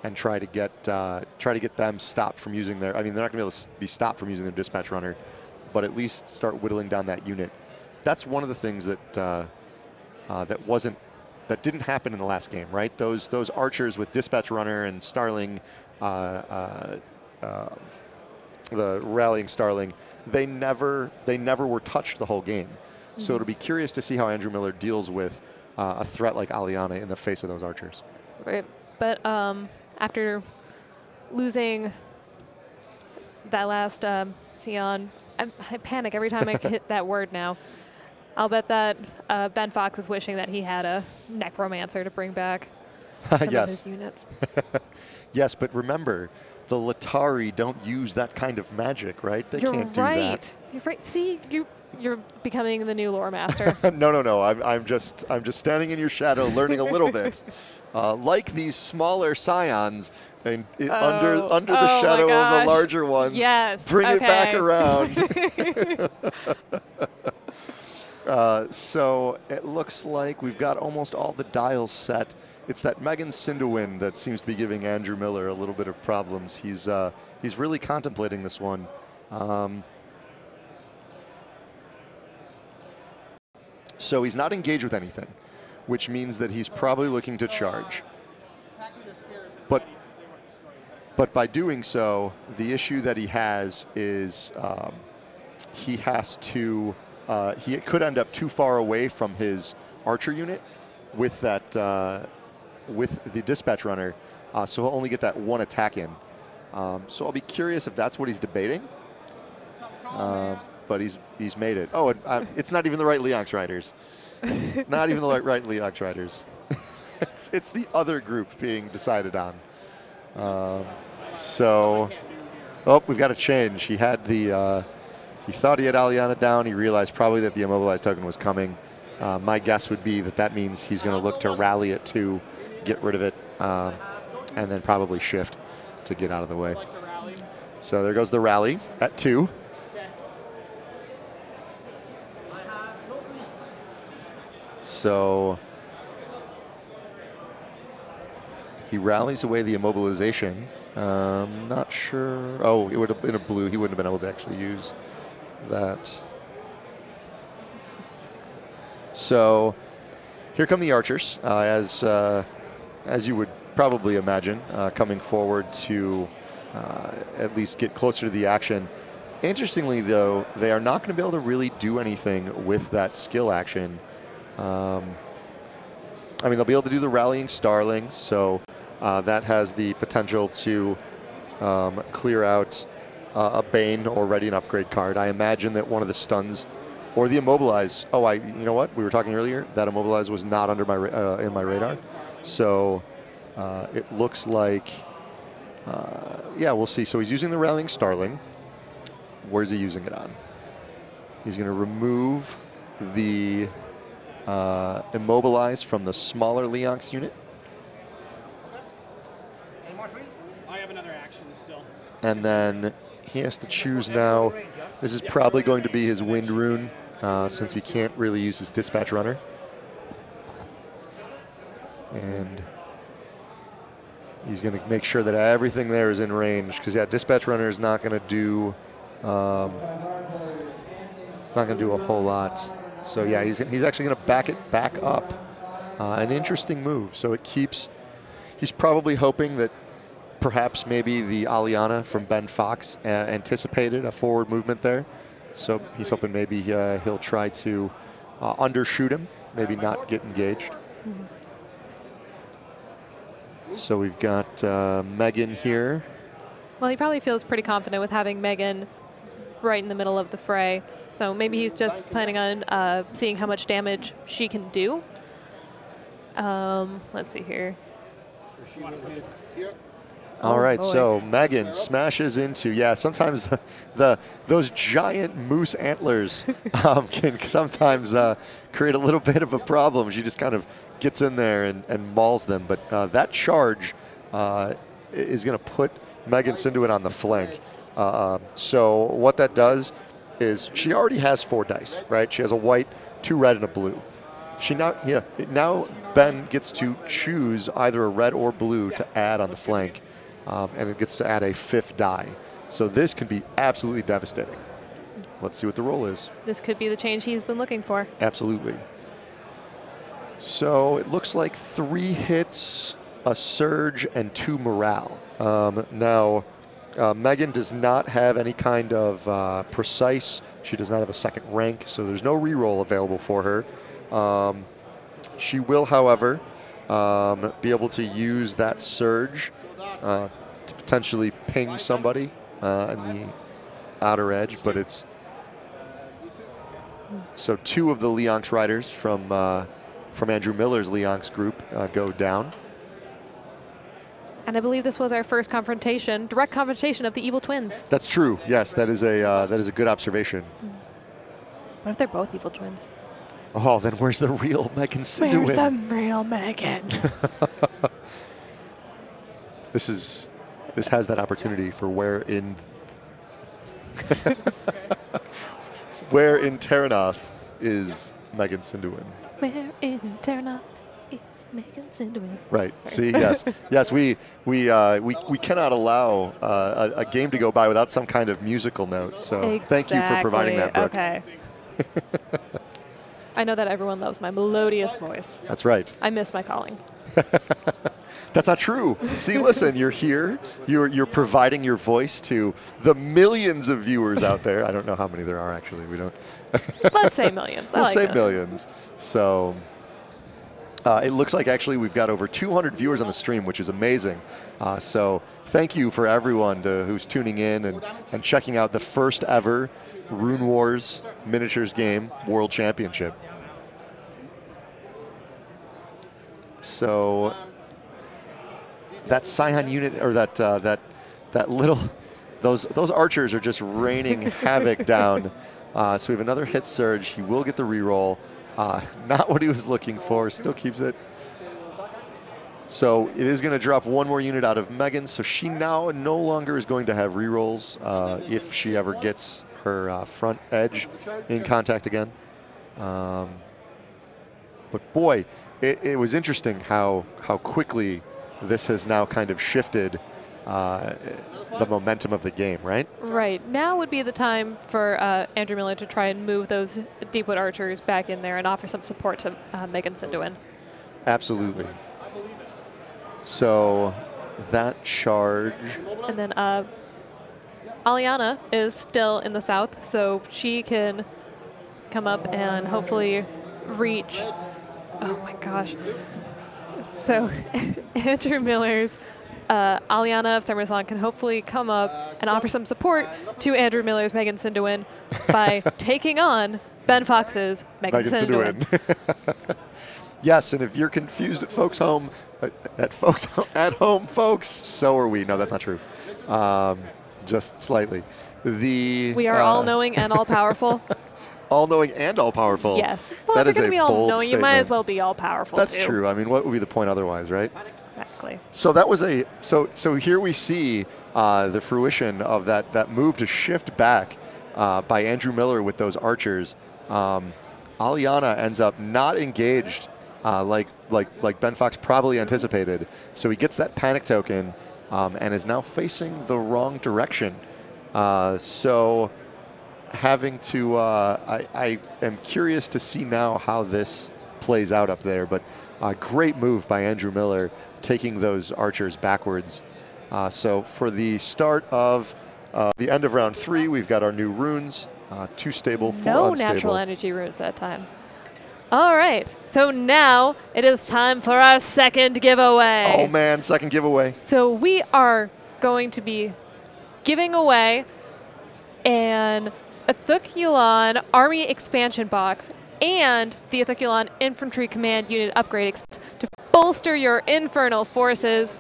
and try to get them stopped from using their. I mean, they're not going to be able to be stopped from using their dispatch runner, but at least start whittling down that unit. That's one of the things that that didn't happen in the last game, right? Those archers with dispatch runner and Starling, the rallying Starling, they never were touched the whole game. Mm-hmm. So it'll be curious to see how Andrew Miller deals with a threat like Aliana in the face of those archers. Right, but after losing that last Sion, I panic every time I hit that word now. I'll bet that Ben Fox is wishing that he had a necromancer to bring back some of his units. Yes, but remember, the Latari don't use that kind of magic, right? They can't do that. You're right. See, you're becoming the new lore master. No. I'm just standing in your shadow, learning a little bit. Like these smaller scions, and under the shadow of the larger ones. Yes. Bring it back around. So it looks like we've got almost all the dials set. It's that Megan Sinduin that seems to be giving Andrew Miller a little bit of problems. He's really contemplating this one. So he's not engaged with anything, which means that he's probably looking to charge. But by doing so, the issue that he has is he has to. He could end up too far away from his archer unit with that with the dispatch runner, so he'll only get that one attack in. So I'll be curious if that's what he's debating. But he's made it. Oh, it's not even the right Leox Riders. Not even the right Leox Riders. it's the other group being decided on. So, we've got to change. He had the. He thought he had Aliana down. He realized probably that the immobilized token was coming. My guess would be that means he's going to look to rally it to get rid of it, and then probably shift to get out of the way. So there goes the rally at 2. So he rallies away the immobilization. Not sure. Oh, it would have been a blue. He wouldn't have been able to actually use that. So here come the archers, as you would probably imagine, coming forward to at least get closer to the action. Interestingly, though, they are not going to be able to really do anything with that skill action. I mean, they'll be able to do the rallying Starlings, so that has the potential to clear out a Bane or ready an upgrade card. I imagine that one of the stuns or the immobilize. Oh, you know what? We were talking earlier that immobilize was not under my in my radar. So it looks like, yeah, we'll see. So he's using the rallying Starling. Where's he using it on? He's going to remove the immobilize from the smaller Leonx unit. I have another action still. And then he has to choose now. This is probably going to be his wind rune, since he can't really use his dispatch runner. And he's going to make sure that everything there is in range, because yeah, dispatch runner is not going to do. It's not going to do a whole lot. So yeah, he's actually going to back it back up. An interesting move. So it keeps. He's probably hoping that perhaps maybe the Aliana from Ben Fox anticipated a forward movement there, So he's hoping maybe he'll try to undershoot him, maybe not get engaged. So we've got Megan here. Well, he probably feels pretty confident with having Megan right in the middle of the fray. So maybe he's just planning on seeing how much damage she can do. Let's see here. All right, boy. so Megan smashes into, yeah, sometimes those giant moose antlers can sometimes create a little bit of a problem. She just kind of gets in there and mauls them. But that charge is going to put Megan Sinduin on the flank. So what that does is she already has 4 dice, right? She has a white, 2 red, and a blue. Now Ben gets to choose either a red or blue to add on the flank. And it gets to add a 5th die. So this can be absolutely devastating. Let's see what the roll is. This could be the change he's been looking for. Absolutely. So it looks like 3 hits, a surge, and 2 morale. Now, Megan does not have any kind of precise. She does not have a 2nd rank, so there's no reroll available for her. She will, however, be able to use that surge to potentially ping somebody in the outer edge, but it's so 2 of the Leonx riders from Andrew Miller's Leonx group go down. And I believe this was our first confrontation, direct confrontation of the evil twins. That's true. Yes, that is a good observation. What if they're both evil twins? Oh, then where's the real Megan Sinduin? Where's the real Megan? This has that opportunity for where in Terranoth is Megan Sinduin. Where in Terranoth is Megan Sinduin? Right. See, yes, we cannot allow a game to go by without some kind of musical note. So exactly. Thank you for providing that, Brooke. Okay. I know that everyone loves my melodious voice. That's right. I miss my calling. That's not true. See, listen, you're here. You're providing your voice to the millions of viewers out there. I don't know how many there are, actually. We don't. Let's say millions. Let's say millions. So it looks like actually we've got over 200 viewers on the stream, which is amazing. So thank you for everyone who's tuning in and checking out the first ever Runewars Miniatures Game World Championship. So that Scion unit, or that little, those archers are just raining havoc down. So we have another hit surge. He will get the reroll. Not what he was looking for. Still keeps it. So it is going to drop 1 more unit out of Megan. So she now no longer is going to have rerolls if she ever gets her front edge in contact again. But boy, it was interesting how quickly this has now kind of shifted the momentum of the game, right? Right. Now would be the time for Andrew Miller to try and move those Deepwood archers back in there and offer some support to Megan Sinduin. Absolutely. So that charge. And then Aliana is still in the south, so she can come up and hopefully reach. Oh my gosh. So Andrew Miller's Aliana of Summersong can hopefully come up and offer some support to Andrew Miller's Megan Sinduin by taking on Ben Fox's Megan Sinduin. Yes, and if you're confused at folks home, at home, folks, so are we. No, that's not true. Just slightly. We are all-knowing and all-powerful. All-knowing and all-powerful. Yes. Well, that if you're is going to be all-knowing, you might as well be all-powerful. That's true. I mean, what would be the point otherwise, right? Exactly. So that was so here we see the fruition of that move to shift back by Andrew Miller with those archers. Aliana ends up not engaged like Ben Fox probably anticipated. So he gets that panic token and is now facing the wrong direction. So having to, I am curious to see now how this plays out up there. But a great move by Andrew Miller, taking those archers backwards. So for the start of the end of round 3, we've got our new runes. Too stable, 4 No unstable. natural energy runes that time. All right, so now it is time for our second giveaway. Oh man, second giveaway. So we are going to be giving away an Ithukulon Army Expansion Box and the Ithukulon Infantry Command Unit Upgrade to bolster your infernal forces.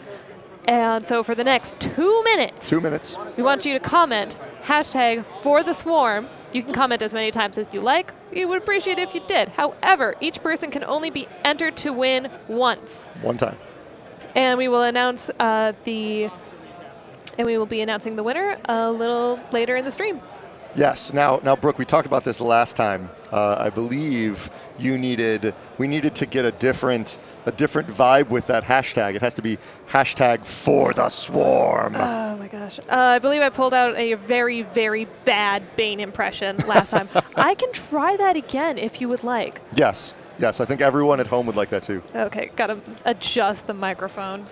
And so for the next 2 minutes, 2 minutes. we want you to comment #ForTheSwarm. You can comment as many times as you like. We would appreciate it if you did. However, each person can only be entered to win once. One time. And we will announce we will be announcing the winner a little later in the stream. Yes. Now, Brooke, we talked about this last time. I believe we needed to get a different vibe with that hashtag. It has to be #ForTheSwarm. Oh my gosh. I believe I pulled out a very, very bad Bane impression last time. I can try that again if you would like. Yes. Yes, I think everyone at home would like that too. Okay, gotta adjust the microphone.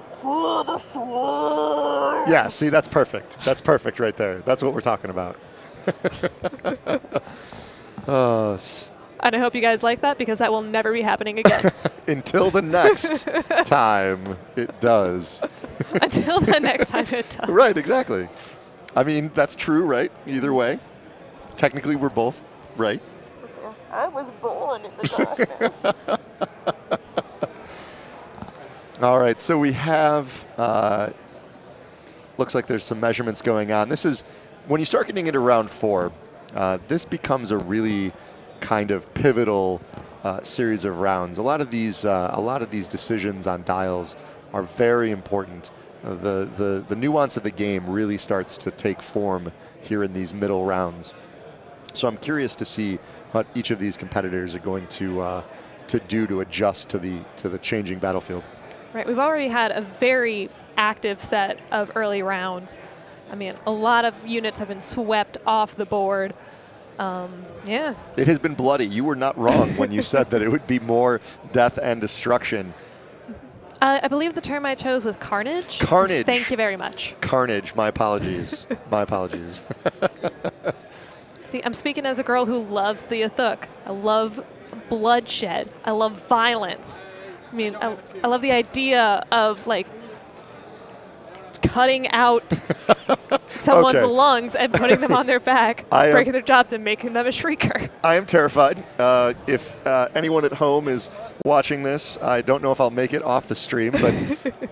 For the swarm. Yeah, see, that's perfect. That's perfect right there. That's what we're talking about. And I hope you guys like that because that will never be happening again. Until the next time it does. Until the next time it does. Right, exactly. I mean, that's true, right? Either way. Technically, we're both right. I was born in the darkness. All right, so we have, looks like there's some measurements going on. This is, when you start getting into round 4, this becomes a really kind of pivotal series of rounds. A lot of these decisions on dials are very important. The nuance of the game really starts to take form here in these middle rounds. So I'm curious to see what each of these competitors are going to do to adjust to the changing battlefield. Right, we've already had a very active set of early rounds. I mean, a lot of units have been swept off the board. Yeah. It has been bloody. You were not wrong when you said that it would be more death and destruction. I believe the term I chose was carnage. Carnage. Thank you very much. Carnage. My apologies. My apologies. See, I'm speaking as a girl who loves the Ithuk. I love bloodshed. I love violence. I mean, I love the idea of, like, cutting out someone's lungs and putting them on their back, breaking their jobs and making them a shrieker. I am terrified. If anyone at home is watching this, I don't know if I'll make it off the stream, but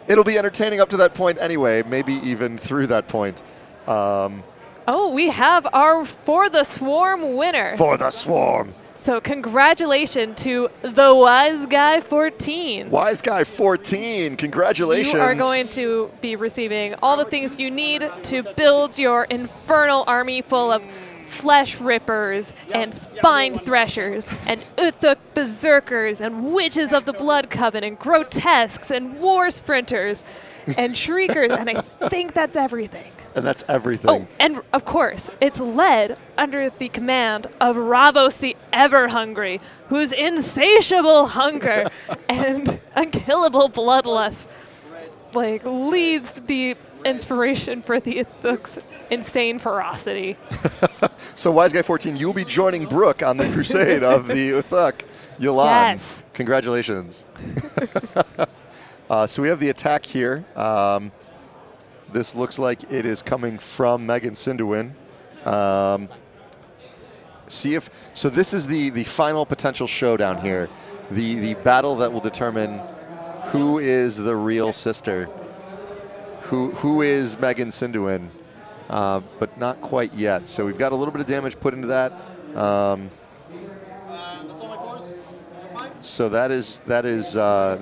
it'll be entertaining up to that point anyway, maybe even through that point. Oh, we have our For the Swarm winner. For the Swarm. So congratulations to the Wise Guy 14. Wise Guy 14, congratulations. You are going to be receiving all the things you need to build your infernal army full of flesh rippers and spine threshers and Uthuk berserkers and witches of the blood coven and grotesques and war sprinters and shriekers, and I think that's everything. And that's everything. Oh, and of course, it's led under the command of Ravos the Ever-Hungry, whose insatiable hunger and unkillable bloodlust leads the inspiration for the Ithuk's insane ferocity. So Wise Guy 14, you'll be joining Brooke on the crusade of the Uthuk Yulan. Yes. Congratulations. So we have the attack here. This looks like it is coming from Megan Sinduin. So this is the final potential showdown here. The battle that will determine who is the real sister. Who is Megan Sinduin? But not quite yet. So we've got a little bit of damage put into that. So this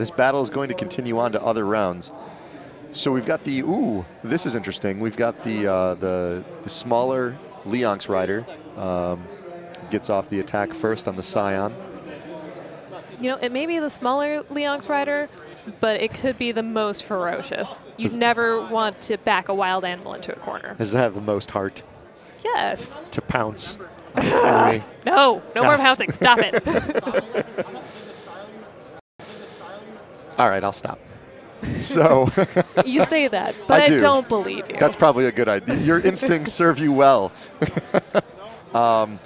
battle is going to continue on to other rounds. So we've got this is interesting. We've got the smaller Leonx rider gets off the attack first on the Scion. You know, it may be the smaller Leonx rider, but it could be the most ferocious. You never want to back a wild animal into a corner. Does it have the most heart? Yes. To pounce on its enemy. No more pouncing. Stop it. All right, I'll stop. So You say that, but I I do. don't believe you. that's probably a good idea. Your instincts serve you well. I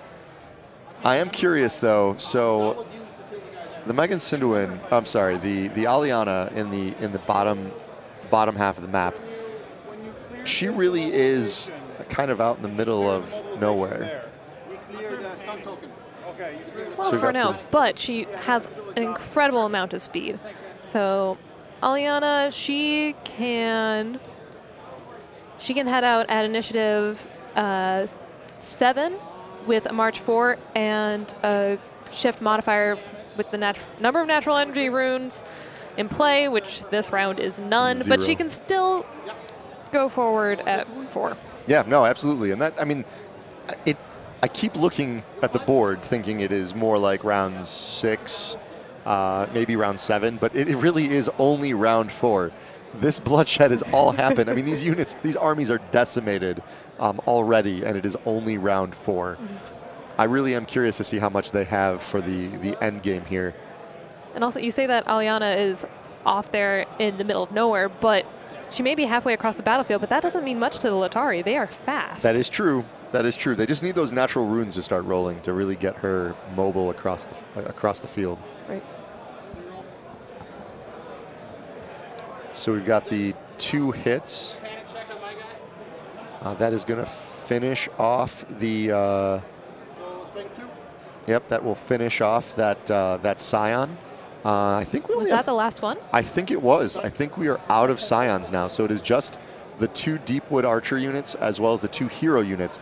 am curious though. So the Megan Sinduin, I'm sorry, the Aliana in the bottom half of the map, she really is kind of out in the middle of nowhere. Well, So we've for got now, some- but she has an incredible amount of speed. So Aliana, she can head out at initiative 7 with a March 4 and a shift modifier with the number of natural energy runes in play, which this round is none, but she 0. can still go forward at 4. Yeah, no, absolutely. And that, I mean, I keep looking at the board thinking it is more like round 6, maybe round 7, but it really is only round 4. This bloodshed has all happened. I mean, these units, these armies are decimated already, and it is only round 4. I really am curious to see how much they have for the end game here. And also, you say that Aliana is off there in the middle of nowhere, but she may be halfway across the battlefield, but that doesn't mean much to the Latari. They are fast. That is true. That is true. They just need those natural runes to start rolling to really get her mobile across the field. Right. So we've got the 2 hits. That is going to finish off the. Yep, that will finish off that Scion. I think we only Was have, that the last one? I think it was. I think we are out of Scions now. So it is just the 2 Deepwood Archer units as well as the 2 hero units,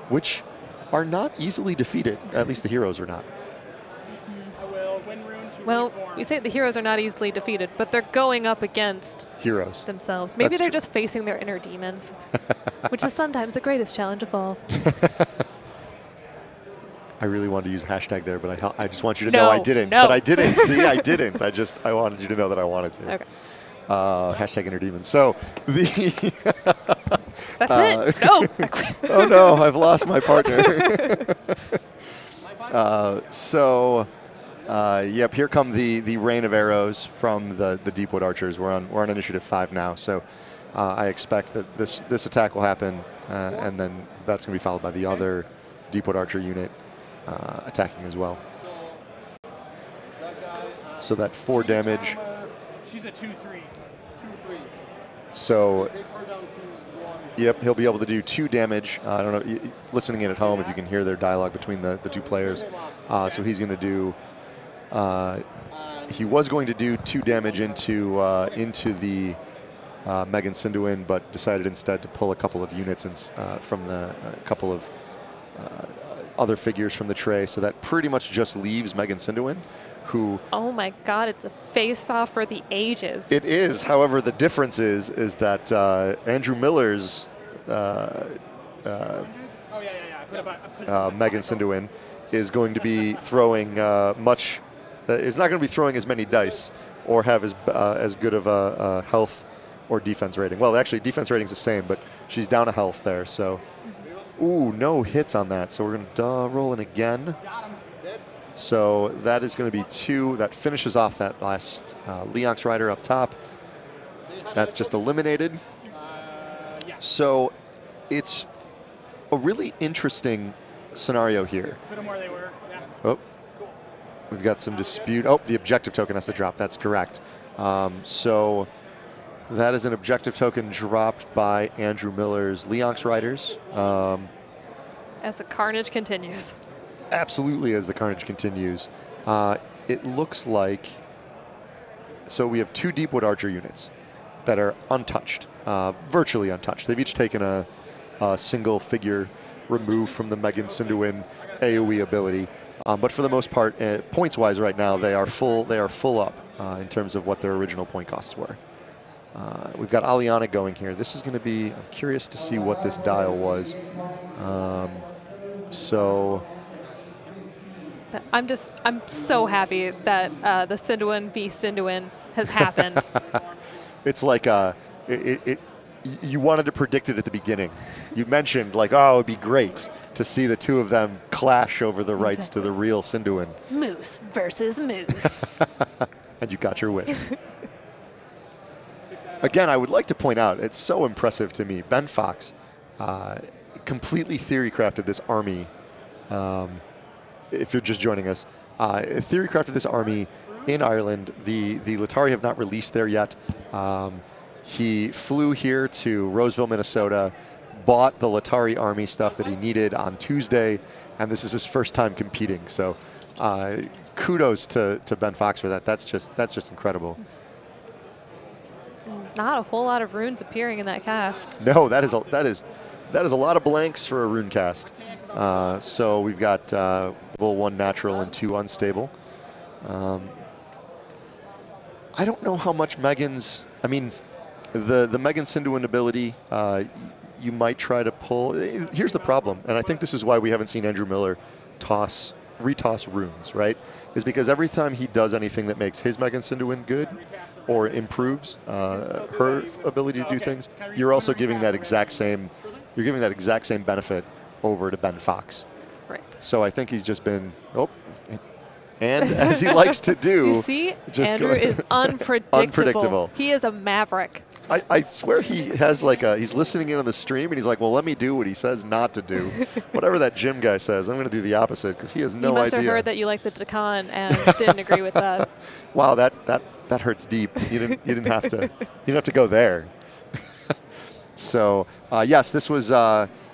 which are not easily defeated. At least the heroes are not. Well, you think the heroes are not easily defeated, but they're going up against Heroes. themselves. Maybe That's they're true. just facing their inner demons, which is sometimes the greatest challenge of all. I really wanted to use hashtag there, but I just want you to No, know I didn't. no. But I didn't. See, I didn't. I wanted you to know that I wanted to. Okay. Hashtag inner demons. So the. That's it. No, I quit. Oh no, I've lost my partner. Yep, here come the rain of arrows from the Deepwood Archers. We're on initiative 5 now, so I expect that this attack will happen, and then that's going to be followed by the other Deepwood Archer unit attacking as well. So that 4 damage. She's a 2-3. So, yep, he'll be able to do 2 damage. I don't know, listening in at home if you can hear their dialogue between the 2 players. So he's going to do. He was going to do 2 damage into the Megan Sinduin, but decided instead to pull a couple of units from a couple of other figures from the tray. So that pretty much just leaves Megan Sinduin, who. Oh my God! It's a face-off for the ages. It is. However, the difference is that Andrew Miller's Megan Sinduin is going to be throwing is not going to be throwing as many dice or have as good of a health or defense rating. Well, actually, defense rating's the same, but she's down a health there. So, ooh, no hits on that. So we're going to roll in again. So that is going to be 2. That finishes off that last Leonx Rider up top. That's just eliminated. So it's a really interesting scenario here. Put them where they were. Yeah. Oh, we've got some dispute. Oh, the objective token has to drop. That's correct. So that is an objective token dropped by Andrew Miller's Leonx Riders. As the carnage continues. Absolutely, as the carnage continues. It looks like, so we have 2 Deepwood Archer units that are untouched, virtually untouched. They've each taken a single figure removed from the Megan Sinduin AoE ability. But for the most part, points-wise right now, they are full up in terms of what their original point costs were. We've got Aliana going here. This is going to be, I'm curious to see what this dial was. I'm so happy that the Sinduin v. Sinduin has happened. It's like you wanted to predict it at the beginning. You mentioned like, oh, it'd be great to see the 2 of them clash over the rights to the real Sinduin. Moose versus moose. And you got your wish. again, I would like to point out, it's so impressive to me. Ben Fox completely theory crafted this army. If you're just joining us, theory crafted this army in Ireland. The Latari have not released there yet. He flew here to Roseville, Minnesota, bought the Latari army stuff that he needed on Tuesday, and this is his first time competing. So kudos to Ben Fox for that. That's just incredible. Not a whole lot of runes appearing in that cast. No, that is a lot of blanks for a rune cast. So we've got well, 1 natural and 2 unstable. I don't know how much Megan's. I mean, the Megan Sinduin ability. You might try to pull. Here's the problem, and I think this is why we haven't seen Andrew Miller retoss runes, right? Is because every time he does anything that makes his Megan Sinduin good or improves her ability to do things, you're also giving that exact same. You're giving that exact same benefit over to Ben Fox. Right. So I think he's just been. Oh, and as he likes to do. You see, Andrew is unpredictable. He is a maverick. I swear he has he's listening in on the stream and he's like, well, let me do what he says not to do. Whatever that gym guy says, I'm going to do the opposite because he has no idea. He must have heard that you like the Deccan and didn't agree with that. Wow, that hurts deep. You didn't have to go there. So yes, this was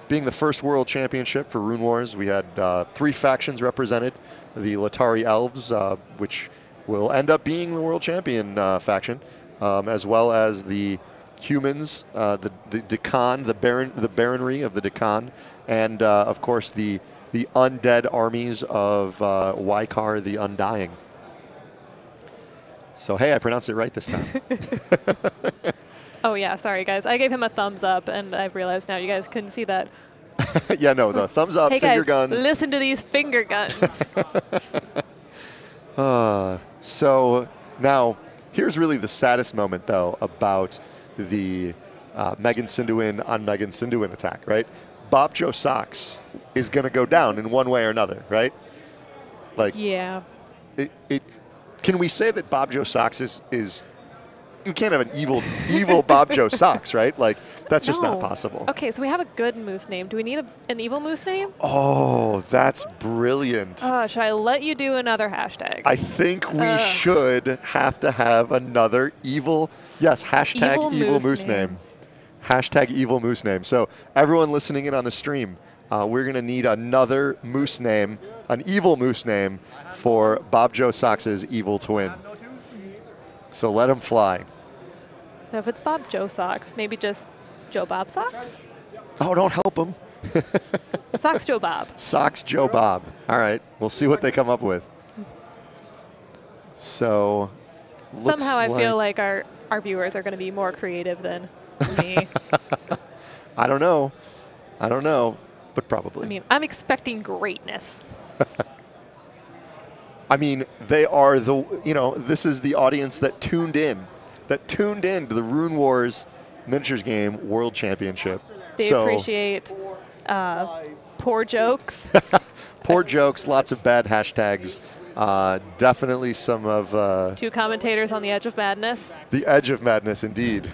being the first World Championship for Rune Wars. We had 3 factions represented: the Latari Elves, which will end up being the World Champion faction. As well as the humans, the Deccan, the Baronry of the Deccan, and of course the undead armies of Wykar the Undying. So hey, I pronounced it right this time. Oh yeah, sorry guys. I gave him a thumbs up, and I've realized now you guys couldn't see that. Yeah, no, the thumbs up, hey finger guys, guns. Listen to these finger guns. So now. Here's really the saddest moment, though, about the Megan Sinduin on Megan Sinduin attack, right? Bob Joe Sox is going to go down in one way or another, right? Like, yeah. Can we say that Bob Joe Sox is you can't have an evil Bob Joe Sox, right? Like, that's just not possible. Okay, so we have a good moose name. Do we need an evil moose name? Oh, that's brilliant. Should I let you do another hashtag? I think we should have to have another evil, yes, hashtag evil moose name. Hashtag evil moose name. So everyone listening in on the stream, we're going to need another moose name, an evil moose name for Bob Joe Sox's evil twin. So let him fly. So if it's Bob Joe Sox, maybe just Joe Bob Sox? Oh, don't help him. Sox Joe Bob. Sox Joe Bob. All right, we'll see what they come up with. So somehow I feel like our viewers are going to be more creative than me. I don't know, but probably. I mean, I'm expecting greatness. I mean, they are this is the audience that tuned in to the Rune Wars Miniatures Game World Championship. They appreciate poor jokes. Poor jokes, lots of bad hashtags. Definitely some of... 2 commentators on the edge of madness. The edge of madness, indeed.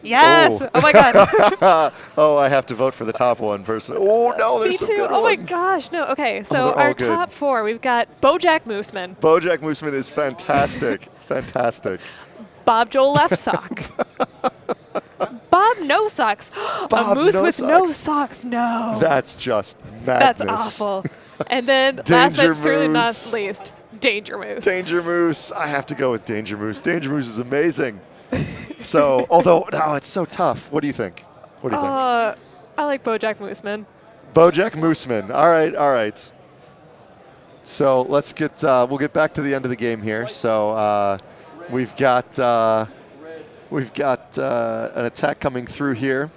Yes! Oh my god. Oh, I have to vote for the top one person. Oh, no, there's some good ones. Oh my gosh, no. Okay, so our top 4, we've got Bojack Mooseman. Bojack Mooseman is fantastic. Fantastic. Bob Joel Left Sock. Bob No Socks. Bob A moose no with socks. no socks, no. That's just madness. That's awful. And then last but certainly not least, Danger Moose. Danger Moose. I have to go with Danger Moose. Danger Moose is amazing. So, although, no, it's so tough. What do you think? What do you think? I like Bojack Mooseman. Bojack Mooseman. All right, all right. So let's get, we'll get back to the end of the game here. So we've got an attack coming through here.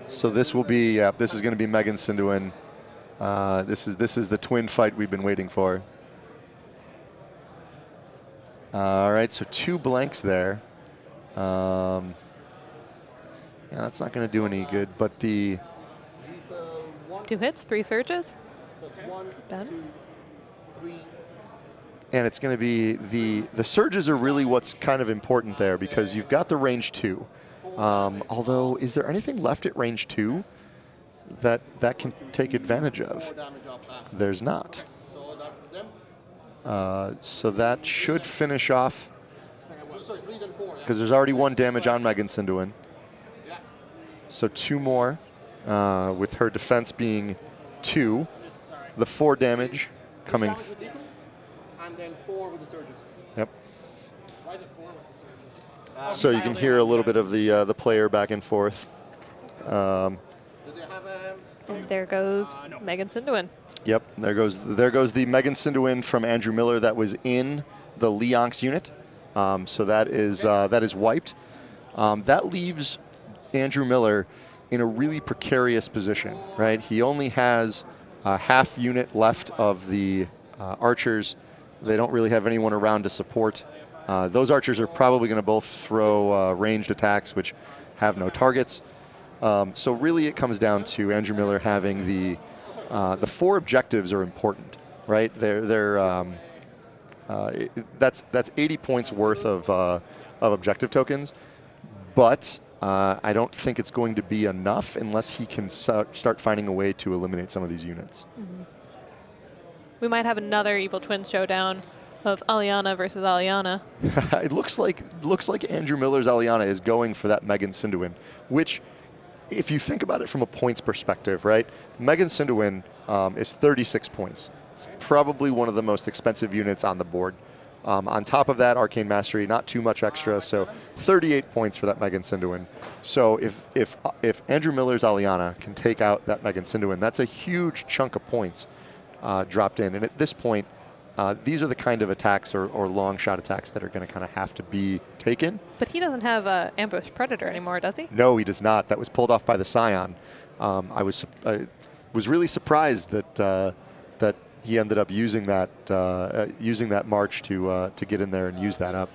So this will be, this is going to be Megan Sinduin. This is the twin fight we've been waiting for. All right, so 2 blanks there. Yeah, that's not going to do any good, but the... 2 hits, 3 searches. Ben? and it's going to be the surges are really what's kind of important there, because you've got the range 2. Although, is there anything left at range 2 that can take advantage of? There's not. So that should finish off, because there's already 1 damage on Megan Sinduin. So 2 more, with her defense being 2. The 4 damage coming. And then 4 with the surges. Yep. Why is it 4 with the surges? So you can hear a little bit of the player back and forth. Did they have And there goes Megan Sinduin. Yep, there goes the Megan Sinduin from Andrew Miller that was in the Leonx unit. So that is wiped. That leaves Andrew Miller in a really precarious position, right? He only has a half unit left of the archers. They don't really have anyone around to support. Those archers are probably going to both throw ranged attacks, which have no targets. So really it comes down to Andrew Miller having the 4 objectives are important, right? That's 80 points worth of objective tokens, but I don't think it's going to be enough unless he can start finding a way to eliminate some of these units. Mm-hmm. We might have another Evil Twins showdown of Aliana versus Aliana. It looks like Andrew Miller's Aliana is going for that Megan Sinduin, which, if you think about it from a points perspective, right? Megan Sinduin is 36 points. It's probably one of the most expensive units on the board. On top of that, Arcane Mastery, not too much extra, so 38 points for that Megan Sinduin. So if Andrew Miller's Aliana can take out that Megan Sinduin, that's a huge chunk of points dropped in. And at this point, these are the kind of attacks or long shot attacks that are going to kind of have to be taken. But he doesn't have an Ambush Predator anymore, does he? No, he does not. That was pulled off by the Scion. I was really surprised that that he ended up using that march to get in there and use that up.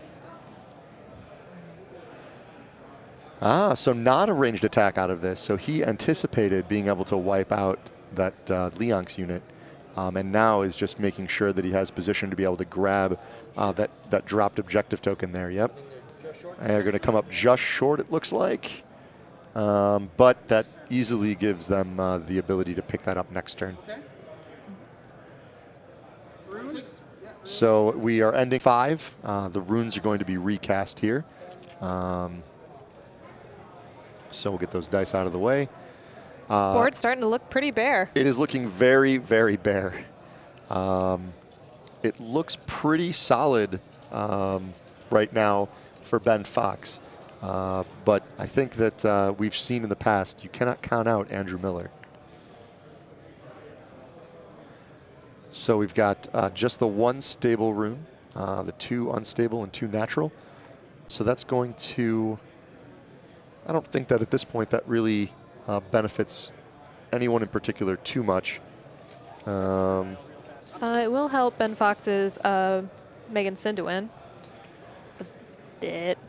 So not a ranged attack out of this. So he anticipated being able to wipe out that Leonx unit, and now is just making sure that he has position to be able to grab that dropped objective token there. Yep. And they're going to come up just short, it looks like. But that easily gives them the ability to pick that up next turn. So we are ending 5. The runes are going to be recast here. So we'll get those dice out of the way. Board's starting to look pretty bare. It is looking very, very bare. It looks pretty solid right now for Ben Fox. But I think that we've seen in the past, you cannot count out Andrew Miller. So we've got just the 1 stable rune, the 2 unstable and 2 natural. So that's going to, I don't think that at this point that really benefits anyone in particular too much. It will help Ben Fox's Megan Sinduin a bit.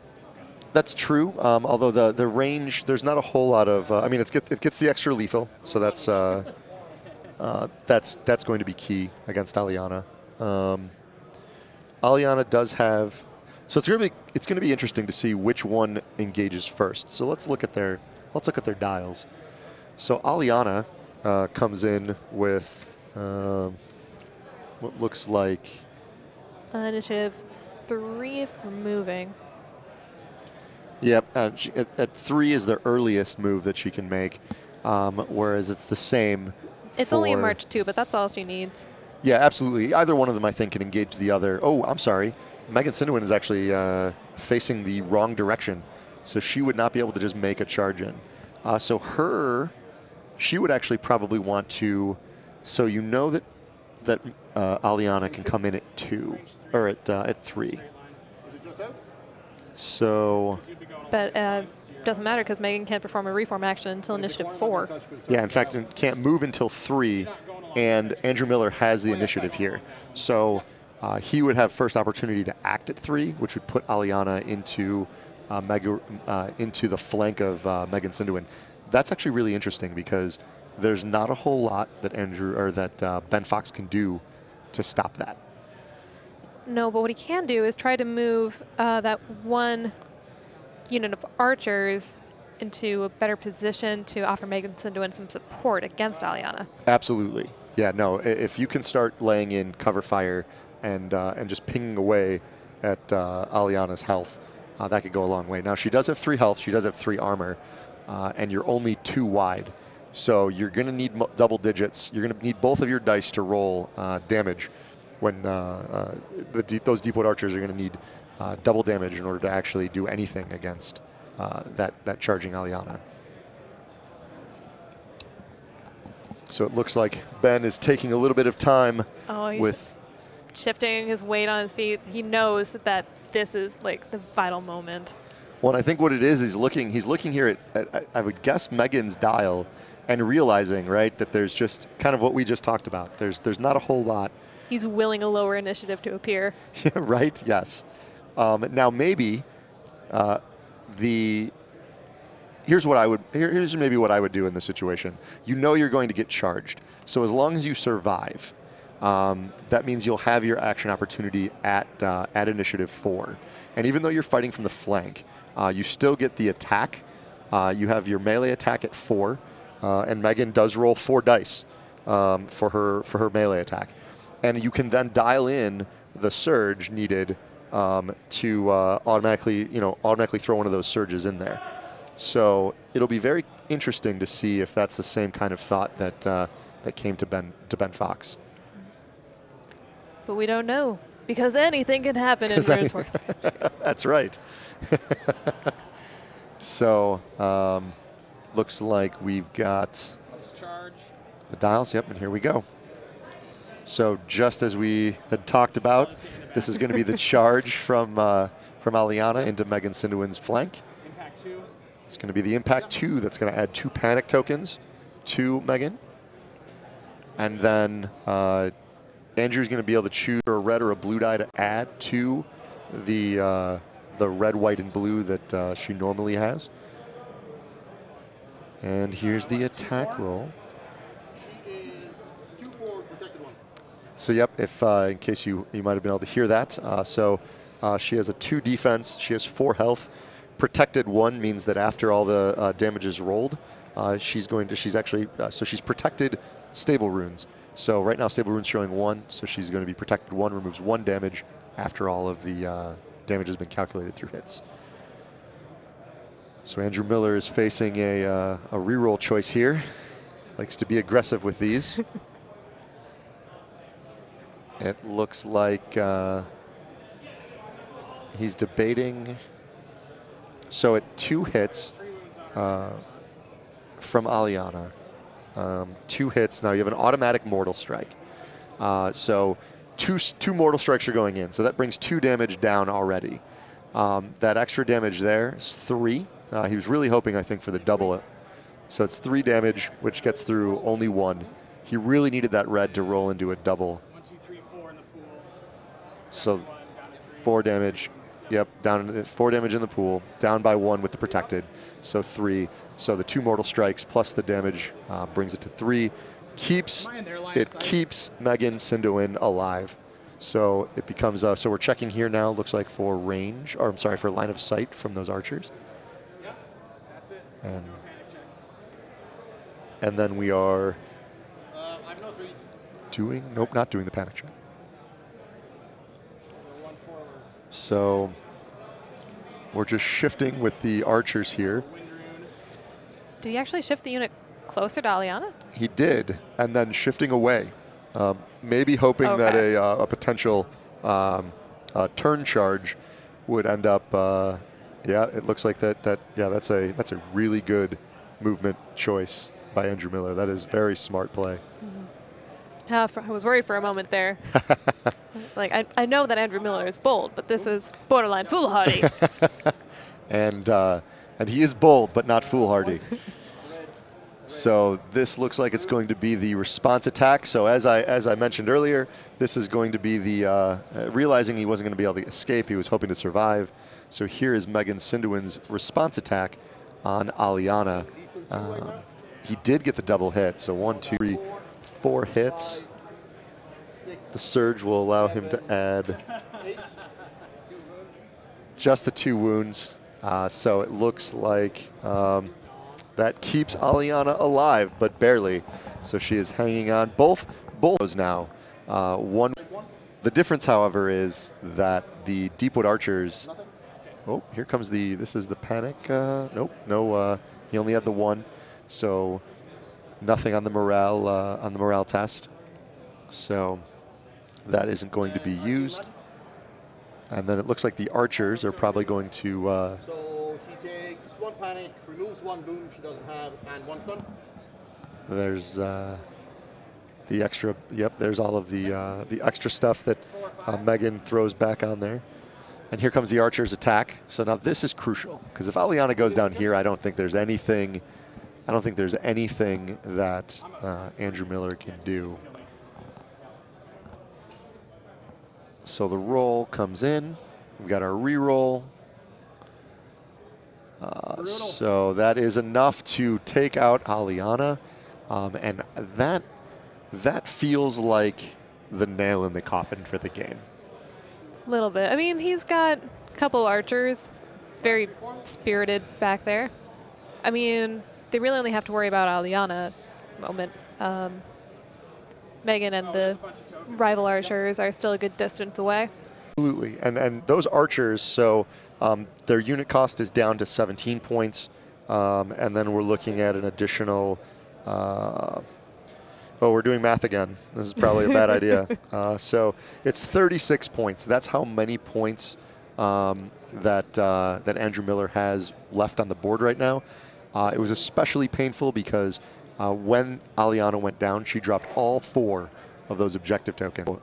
That's true. Although the range, there's not a whole lot of. I mean, it gets the extra lethal, so that's going to be key against Aliana. Aliana does have, so it's going to be interesting to see which one engages first. So let's look at their dials. So Aliana comes in with what looks like Initiative 3 if we're moving. Yep, at 3 is the earliest move that she can make, whereas it's the same. It's only a March 2, but that's all she needs. Yeah, absolutely. Either one of them, I think, can engage the other. Oh, I'm sorry. Megan Sinduin is actually facing the wrong direction, so she would not be able to just make a charge in. So she would actually probably want to. So you know that Aliana can come in at 2 or at 3. So. But doesn't matter because Megan can't perform a reform action until initiative 4. Yeah, in fact, it can't move until 3, and Andrew Miller has the initiative here. So he would have first opportunity to act at 3, which would put Aliana into the flank of Megan Sinduin. That's actually really interesting because there's not a whole lot that Ben Fox can do to stop that. No, but what he can do is try to move that one unit of archers into a better position to offer Megan Sinduin some support against Aliana. Absolutely. Yeah, no, if you can start laying in cover fire and just pinging away at Aliana's health, that could go a long way. Now, she does have 3 health, she does have 3 armor, and you're only 2 wide. So you're going to need double digits. You're going to need both of your dice to roll damage when those Deepwood archers are going to need double damage in order to actually do anything against that charging Aliana. So it looks like Ben is taking a little bit of time with shifting his weight on his feet. He knows that this is like the vital moment. Well, I think what it is, he's looking here at I would guess Megan's dial and realizing, right, that there's just kind of what we just talked about. There's not a whole lot. He's willing a lower initiative to appear. Yeah, right, yes. Now maybe here's maybe what I would do in this situation. You know you're going to get charged. So as long as you survive, that means you'll have your action opportunity at initiative 4. And even though you're fighting from the flank, you still get the attack. You have your melee attack at 4, and Megan does roll 4 dice for her melee attack. And you can then dial in the surge needed to automatically throw one of those surges in there. So it'll be very interesting to see if that's the same kind of thought that came to Ben Fox. But we don't know, because anything can happen in Runewars. That's right. So looks like we've got the dials. Yep, and here we go. So just as we had talked about, this is going to be the charge from Aliana into Megan Sinduin's flank. Impact 2. It's going to be the impact 2 that's going to add 2 panic tokens to Megan. And then Andrew's going to be able to choose a red or a blue die to add to the red, white, and blue that she normally has. And here's the attack roll. She is 2/4 protected 1. So yep, if in case you might have been able to hear that, she has a 2 defense, she has 4 health. Protected 1 means that after all the damage is rolled, she's protected stable runes. So right now stable runes showing 1, so she's going to be protected 1, removes 1 damage after all of the damage has been calculated through hits. So Andrew Miller is facing a reroll choice here. Likes to be aggressive with these. It looks like he's debating. So at 2 hits from Aliana, 2 hits. Now you have an automatic mortal strike. So two mortal strikes are going in. So that brings 2 damage down already. That extra damage there is 3. He was really hoping, I think, for the double. So it's 3 damage, which gets through only 1. He really needed that red to roll into a double. 1, 2, 3, 4 in the pool. So 4 damage. Yep, down 4 damage in the pool, down by 1 with the protected, so 3. So the 2 mortal strikes plus the damage brings it to 3. Keeps Megan Sinduin alive. So it becomes so we're checking here now. Looks like for range, or I'm sorry, for line of sight from those archers. Yep, that's it. And No panic check. and then we are I have no 3s. doing not doing the panic check. We're 1 forward. So we're just shifting with the archers here. Wind rune. Did he actually shift the unit closer to Aliana? He did, and then shifting away, maybe hoping that a potential turn charge would end up. Yeah, it looks like that. That's a really good movement choice by Andrew Miller. That is very smart play. I was worried for a moment there. Like I know that Andrew Miller is bold, but this is borderline foolhardy. And he is bold, but not foolhardy. So this looks like it's going to be the response attack. So as I mentioned earlier, this is going to be the realizing he wasn't going to be able to escape. He was hoping to survive. So here is Megan Sinduin's response attack on Aliana. He did get the double hit. So 1, 2, 3, 4 hits. The surge will allow him to add Just the 2 wounds. So it looks like that keeps Aliana alive, but barely. So she is hanging on. Both those now. One. The difference, however, is that the Deepwood Archers. Oh, here comes the. This is the panic. Nope, no. He only had the 1, so nothing on the morale test. So that isn't going to be used. And then it looks like the Archers are probably going to. So he takes 1 panic, removes 1 boon she doesn't have, and 1 stun. There's the extra. Yep, there's all of the extra stuff that Megan throws back on there. And here comes the Archers' attack. So now this is crucial, because if Aliana goes down here, I don't think there's anything. I don't think there's anything that Andrew Miller can do. So the roll comes in. We've got our re-roll. So that is enough to take out Aliana. And that feels like the nail in the coffin for the game. A little bit. I mean, he's got a couple archers, very spirited back there. I mean, they really only have to worry about Aliana at the moment. Megan and the rival archers are still a good distance away. Absolutely, and those archers, so their unit cost is down to 17 points, and then we're looking at an additional. Oh, we're doing math again. This is probably a bad idea. So it's 36 points. That's how many points that Andrew Miller has left on the board right now. It was especially painful because when Aliana went down, she dropped all 4 of those objective tokens.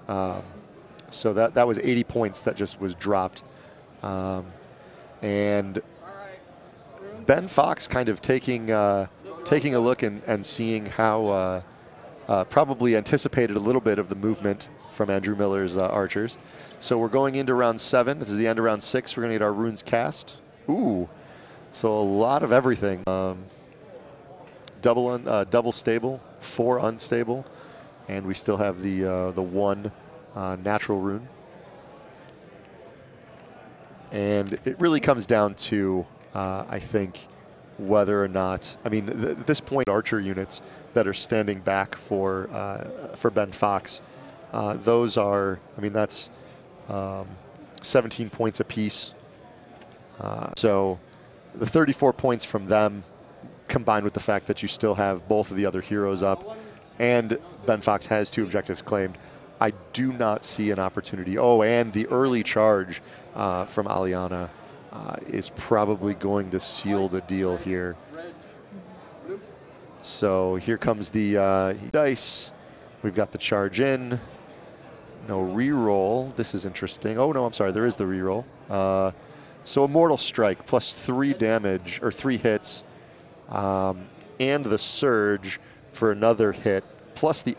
So that was 80 points that just was dropped. And Ben Fox kind of taking a look and seeing how probably anticipated a little bit of the movement from Andrew Miller's archers. So we're going into round 7. This is the end of round 6. We're going to get our runes cast. Ooh, so a lot of everything. Double stable, 4 unstable, and we still have the 1 natural rune. And it really comes down to, I think, whether or not, I mean, at this point, archer units that are standing back for Ben Fox, those are, I mean, that's 17 points apiece. So the 34 points from them, combined with the fact that you still have both of the other heroes up, and Ben Fox has 2 objectives claimed, I do not see an opportunity. Oh, and the early charge from Aliana is probably going to seal the deal here. So here comes the dice. We've got the charge in. No reroll. This is interesting. Oh, no, I'm sorry. There is the reroll. So Immortal Strike plus 3 damage, or 3 hits, and the surge for another hit, plus the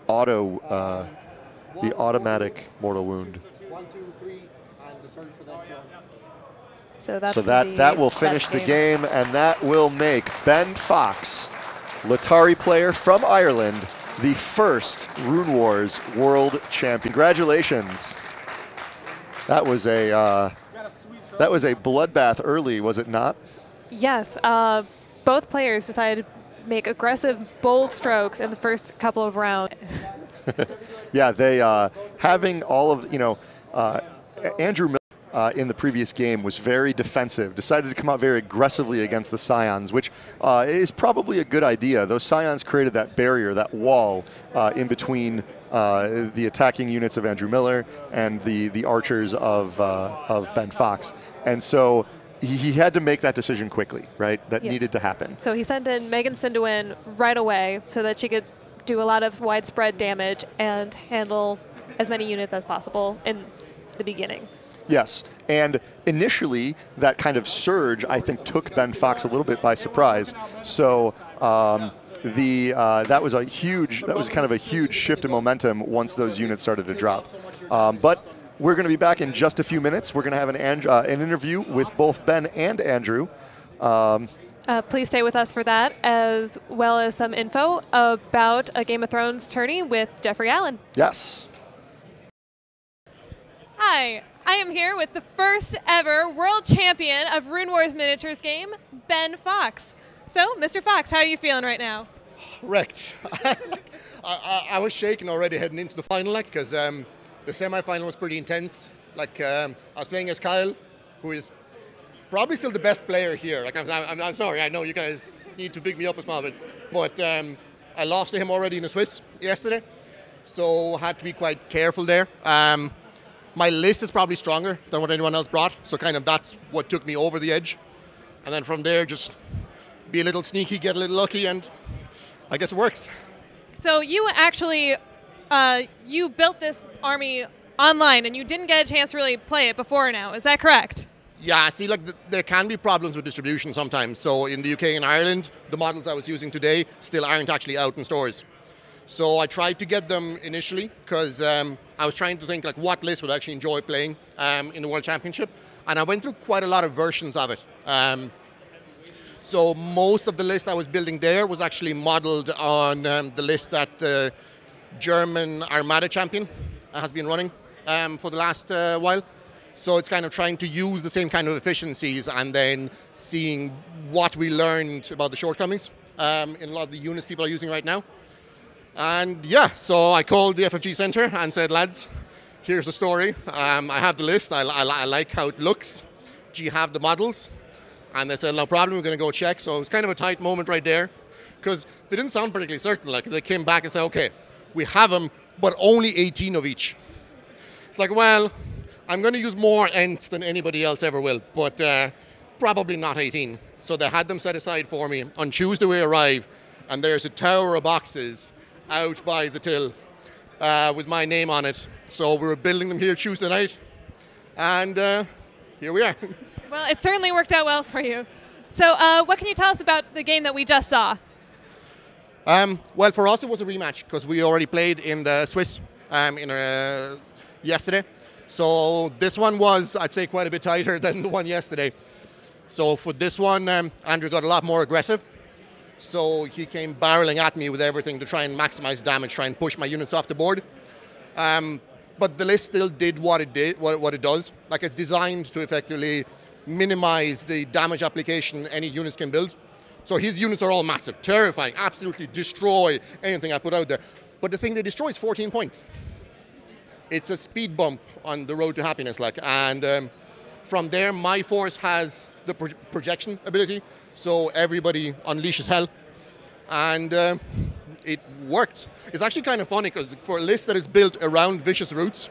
automatic mortal wound. 1, 2, 3, and the surge for that. So that will finish the game, and that will make Ben Fox, Latari player from Ireland, the first Runewars World Champion. Congratulations! That was a bloodbath early, was it not? Yes. Both players decided to make aggressive, bold strokes in the first couple of rounds. Yeah, they having all of Andrew Miller in the previous game was very defensive, decided to come out very aggressively against the Scions, which is probably a good idea. Those Scions created that barrier, that wall in between the attacking units of Andrew Miller and the archers of Ben Fox. And so he had to make that decision quickly, right? That needed to happen. So he sent in Megan Sinduin right away so that she could do a lot of widespread damage and handle as many units as possible in the beginning. Yes, and initially that kind of surge, I think, took Ben Fox a little bit by surprise. So that was kind of a huge shift in momentum once those units started to drop. But we're going to be back in just a few minutes. We're going to have an interview with both Ben and Andrew. Please stay with us for that, as well as some info about a Game of Thrones tourney with Jeffrey Allen. Yes. Hi, I am here with the first ever world champion of Runewars Miniatures Game, Ben Fox. So, Mr. Fox, how are you feeling right now? Wrecked. I was shaking already heading into the final, because the semi-final was pretty intense. I was playing as Kyle, who is probably still the best player here. I'm sorry, I know you guys need to big me up a small bit, but I lost to him already in the Swiss yesterday, so had to be quite careful there. My list is probably stronger than what anyone else brought, so kind of that's what took me over the edge. And then from there, just be a little sneaky, get a little lucky, and I guess it works. So you actually, you built this army online, and you didn't get a chance to really play it before now. Is that correct? Yeah, see, there can be problems with distribution sometimes. So in the UK and Ireland, the models I was using today still aren't actually out in stores. So I tried to get them initially because I was trying to think what list would I actually enjoy playing in the World Championship. And I went through quite a lot of versions of it. So most of the list I was building there was actually modeled on the list that the German Armada champion has been running for the last while. So it's kind of trying to use the same kind of efficiencies and then seeing what we learned about the shortcomings in a lot of the units people are using right now. And yeah, so I called the FFG Center and said, lads, here's the story. I have the list. I like how it looks. Do you have the models? And they said, no problem, we're going to go check. So it was kind of a tight moment right there because they didn't sound particularly certain. They came back and said, okay, we have them, but only 18 of each. It's well, I'm going to use more Ents than anybody else ever will, but probably not 18. So they had them set aside for me. On Tuesday we arrive, and there's a tower of boxes out by the till with my name on it. So we were building them here Tuesday night, and here we are. Well, it certainly worked out well for you. So what can you tell us about the game that we just saw? Well, for us it was a rematch because we already played in the Swiss yesterday. So this one was, I'd say, quite a bit tighter than the one yesterday. So for this one, Andrew got a lot more aggressive. So he came barreling at me with everything to try and maximize damage, try and push my units off the board. But the list still did what it did, what it does. It's designed to effectively minimize the damage application any units can build. So his units are all massive, terrifying, absolutely destroy anything I put out there. But the thing they destroy is 14 points. It's a speed bump on the road to happiness, and from there, my force has the projection ability, so everybody unleashes hell, and it worked. It's actually kind of funny because for a list that is built around Vicious Roots,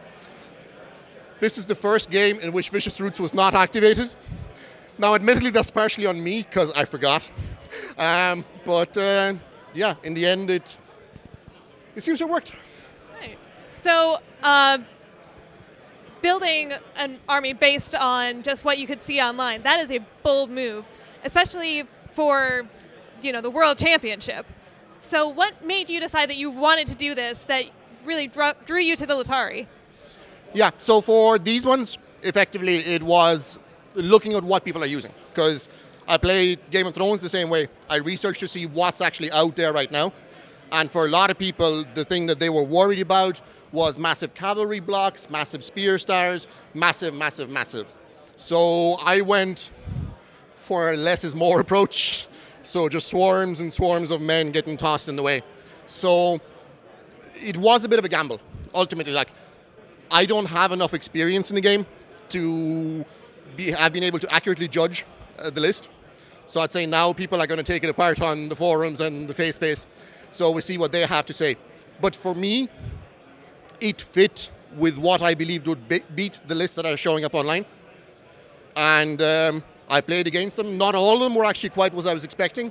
this is the first game in which Vicious Roots was not activated. Now, admittedly, that's partially on me because I forgot, but yeah, in the end, it seems to have worked. So, building an army based on just what you could see online, that is a bold move, especially for, the World Championship. So what made you decide that you wanted to do this, that really drew you to the Latari? Yeah, so for these ones, effectively, it was looking at what people are using. Because I play Game of Thrones the same way. I research to see what's actually out there right now. And for a lot of people, the thing that they were worried about was massive cavalry blocks, massive spear stars, massive, massive, massive. So I went for a less is more approach. So just swarms and swarms of men getting tossed in the way. So it was a bit of a gamble. Ultimately, I don't have enough experience in the game to have been able to accurately judge the list. So I'd say now people are going to take it apart on the forums and the face space. So we see what they have to say. But for me, it fit with what I believed would beat the list that are showing up online. And I played against them. Not all of them were actually quite what I was expecting.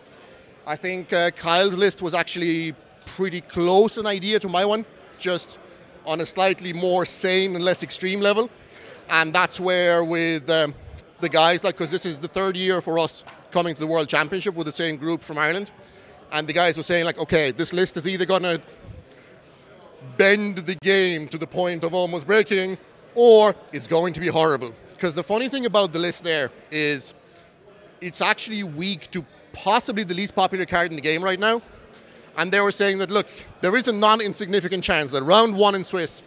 I think Kyle's list was actually pretty close an idea to my one, just on a slightly more sane and less extreme level. And that's where with the guys, because this is the third year for us coming to the World Championship with the same group from Ireland. And the guys were saying, okay, this list is either going to bend the game to the point of almost breaking, or it's going to be horrible. Because the funny thing about the list there is it's actually weak to possibly the least popular card in the game right now. And they were saying that, look, there is a non-insignificant chance that round one in Swiss,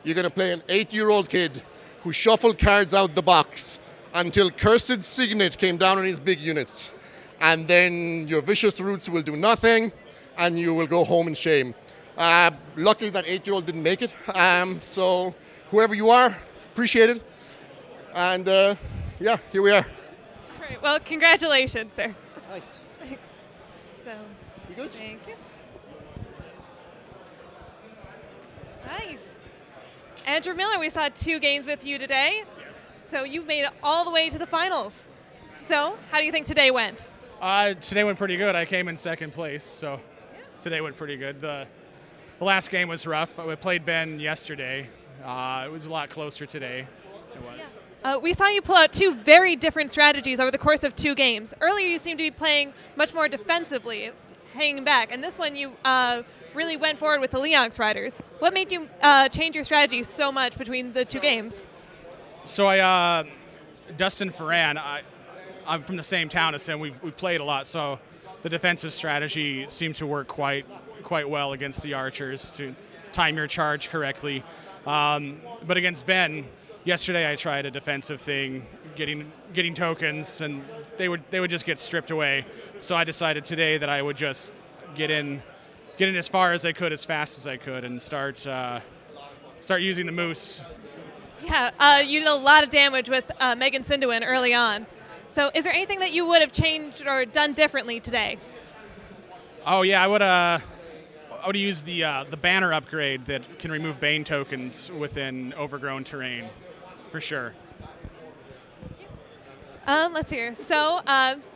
you're going to play an 8-year-old kid who shuffled cards out the box until Cursed Signet came down on his big units. And then your Vicious Roots will do nothing, and you will go home in shame. Luckily, that 8-year-old didn't make it. So whoever you are, appreciate it. And yeah, here we are. All right. Well, congratulations, sir. Thanks. Thanks. So, You good? thank you. Hi. Andrew Miller, we saw 2 games with you today. Yes. So you made it all the way to the finals. So how do you think today went? Today went pretty good. I came in second place, so today went pretty good. The last game was rough. We played Ben yesterday. It was a lot closer today. It was. We saw you pull out 2 very different strategies over the course of 2 games. Earlier you seemed to be playing much more defensively, hanging back, and this one you really went forward with the Leonx Riders. What made you change your strategy so much between the 2 games? So Dustin Ferran, I'm from the same town as him. We played a lot, so the defensive strategy seemed to work quite well against the archers to time your charge correctly. But against Ben, yesterday I tried a defensive thing, getting tokens, and they would just get stripped away. So I decided today that I would just get in as far as I could, as fast as I could, and start using the moose. Yeah, you did a lot of damage with Megan Sinduin early on. So is there anything that you would have changed or done differently today? Oh yeah, I would have used the banner upgrade that can remove Bane tokens within overgrown terrain, for sure. Let's hear. So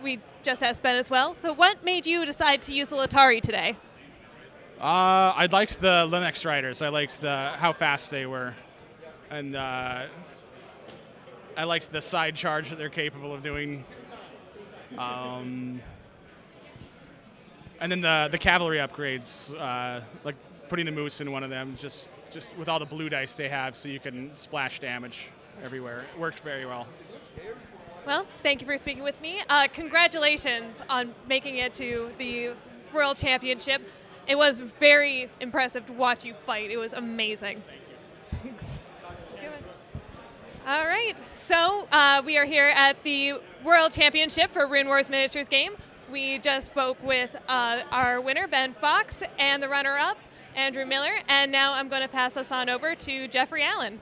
we just asked Ben as well. So what made you decide to use the Latari today? I liked the Linux Riders. I liked how fast they were, and I liked the side charge that they're capable of doing. And then the cavalry upgrades, like putting the moose in one of them, just with all the blue dice they have, so you can splash damage everywhere. It worked very well. Well, thank you for speaking with me. Congratulations on making it to the World Championship. It was very impressive to watch you fight. It was amazing. Thank you. All right, so we are here at the World Championship for Runewars Miniatures Game. We just spoke with our winner, Ben Fox, and the runner-up, Andrew Miller, and now I'm going to pass us on over to Jeffrey Allen.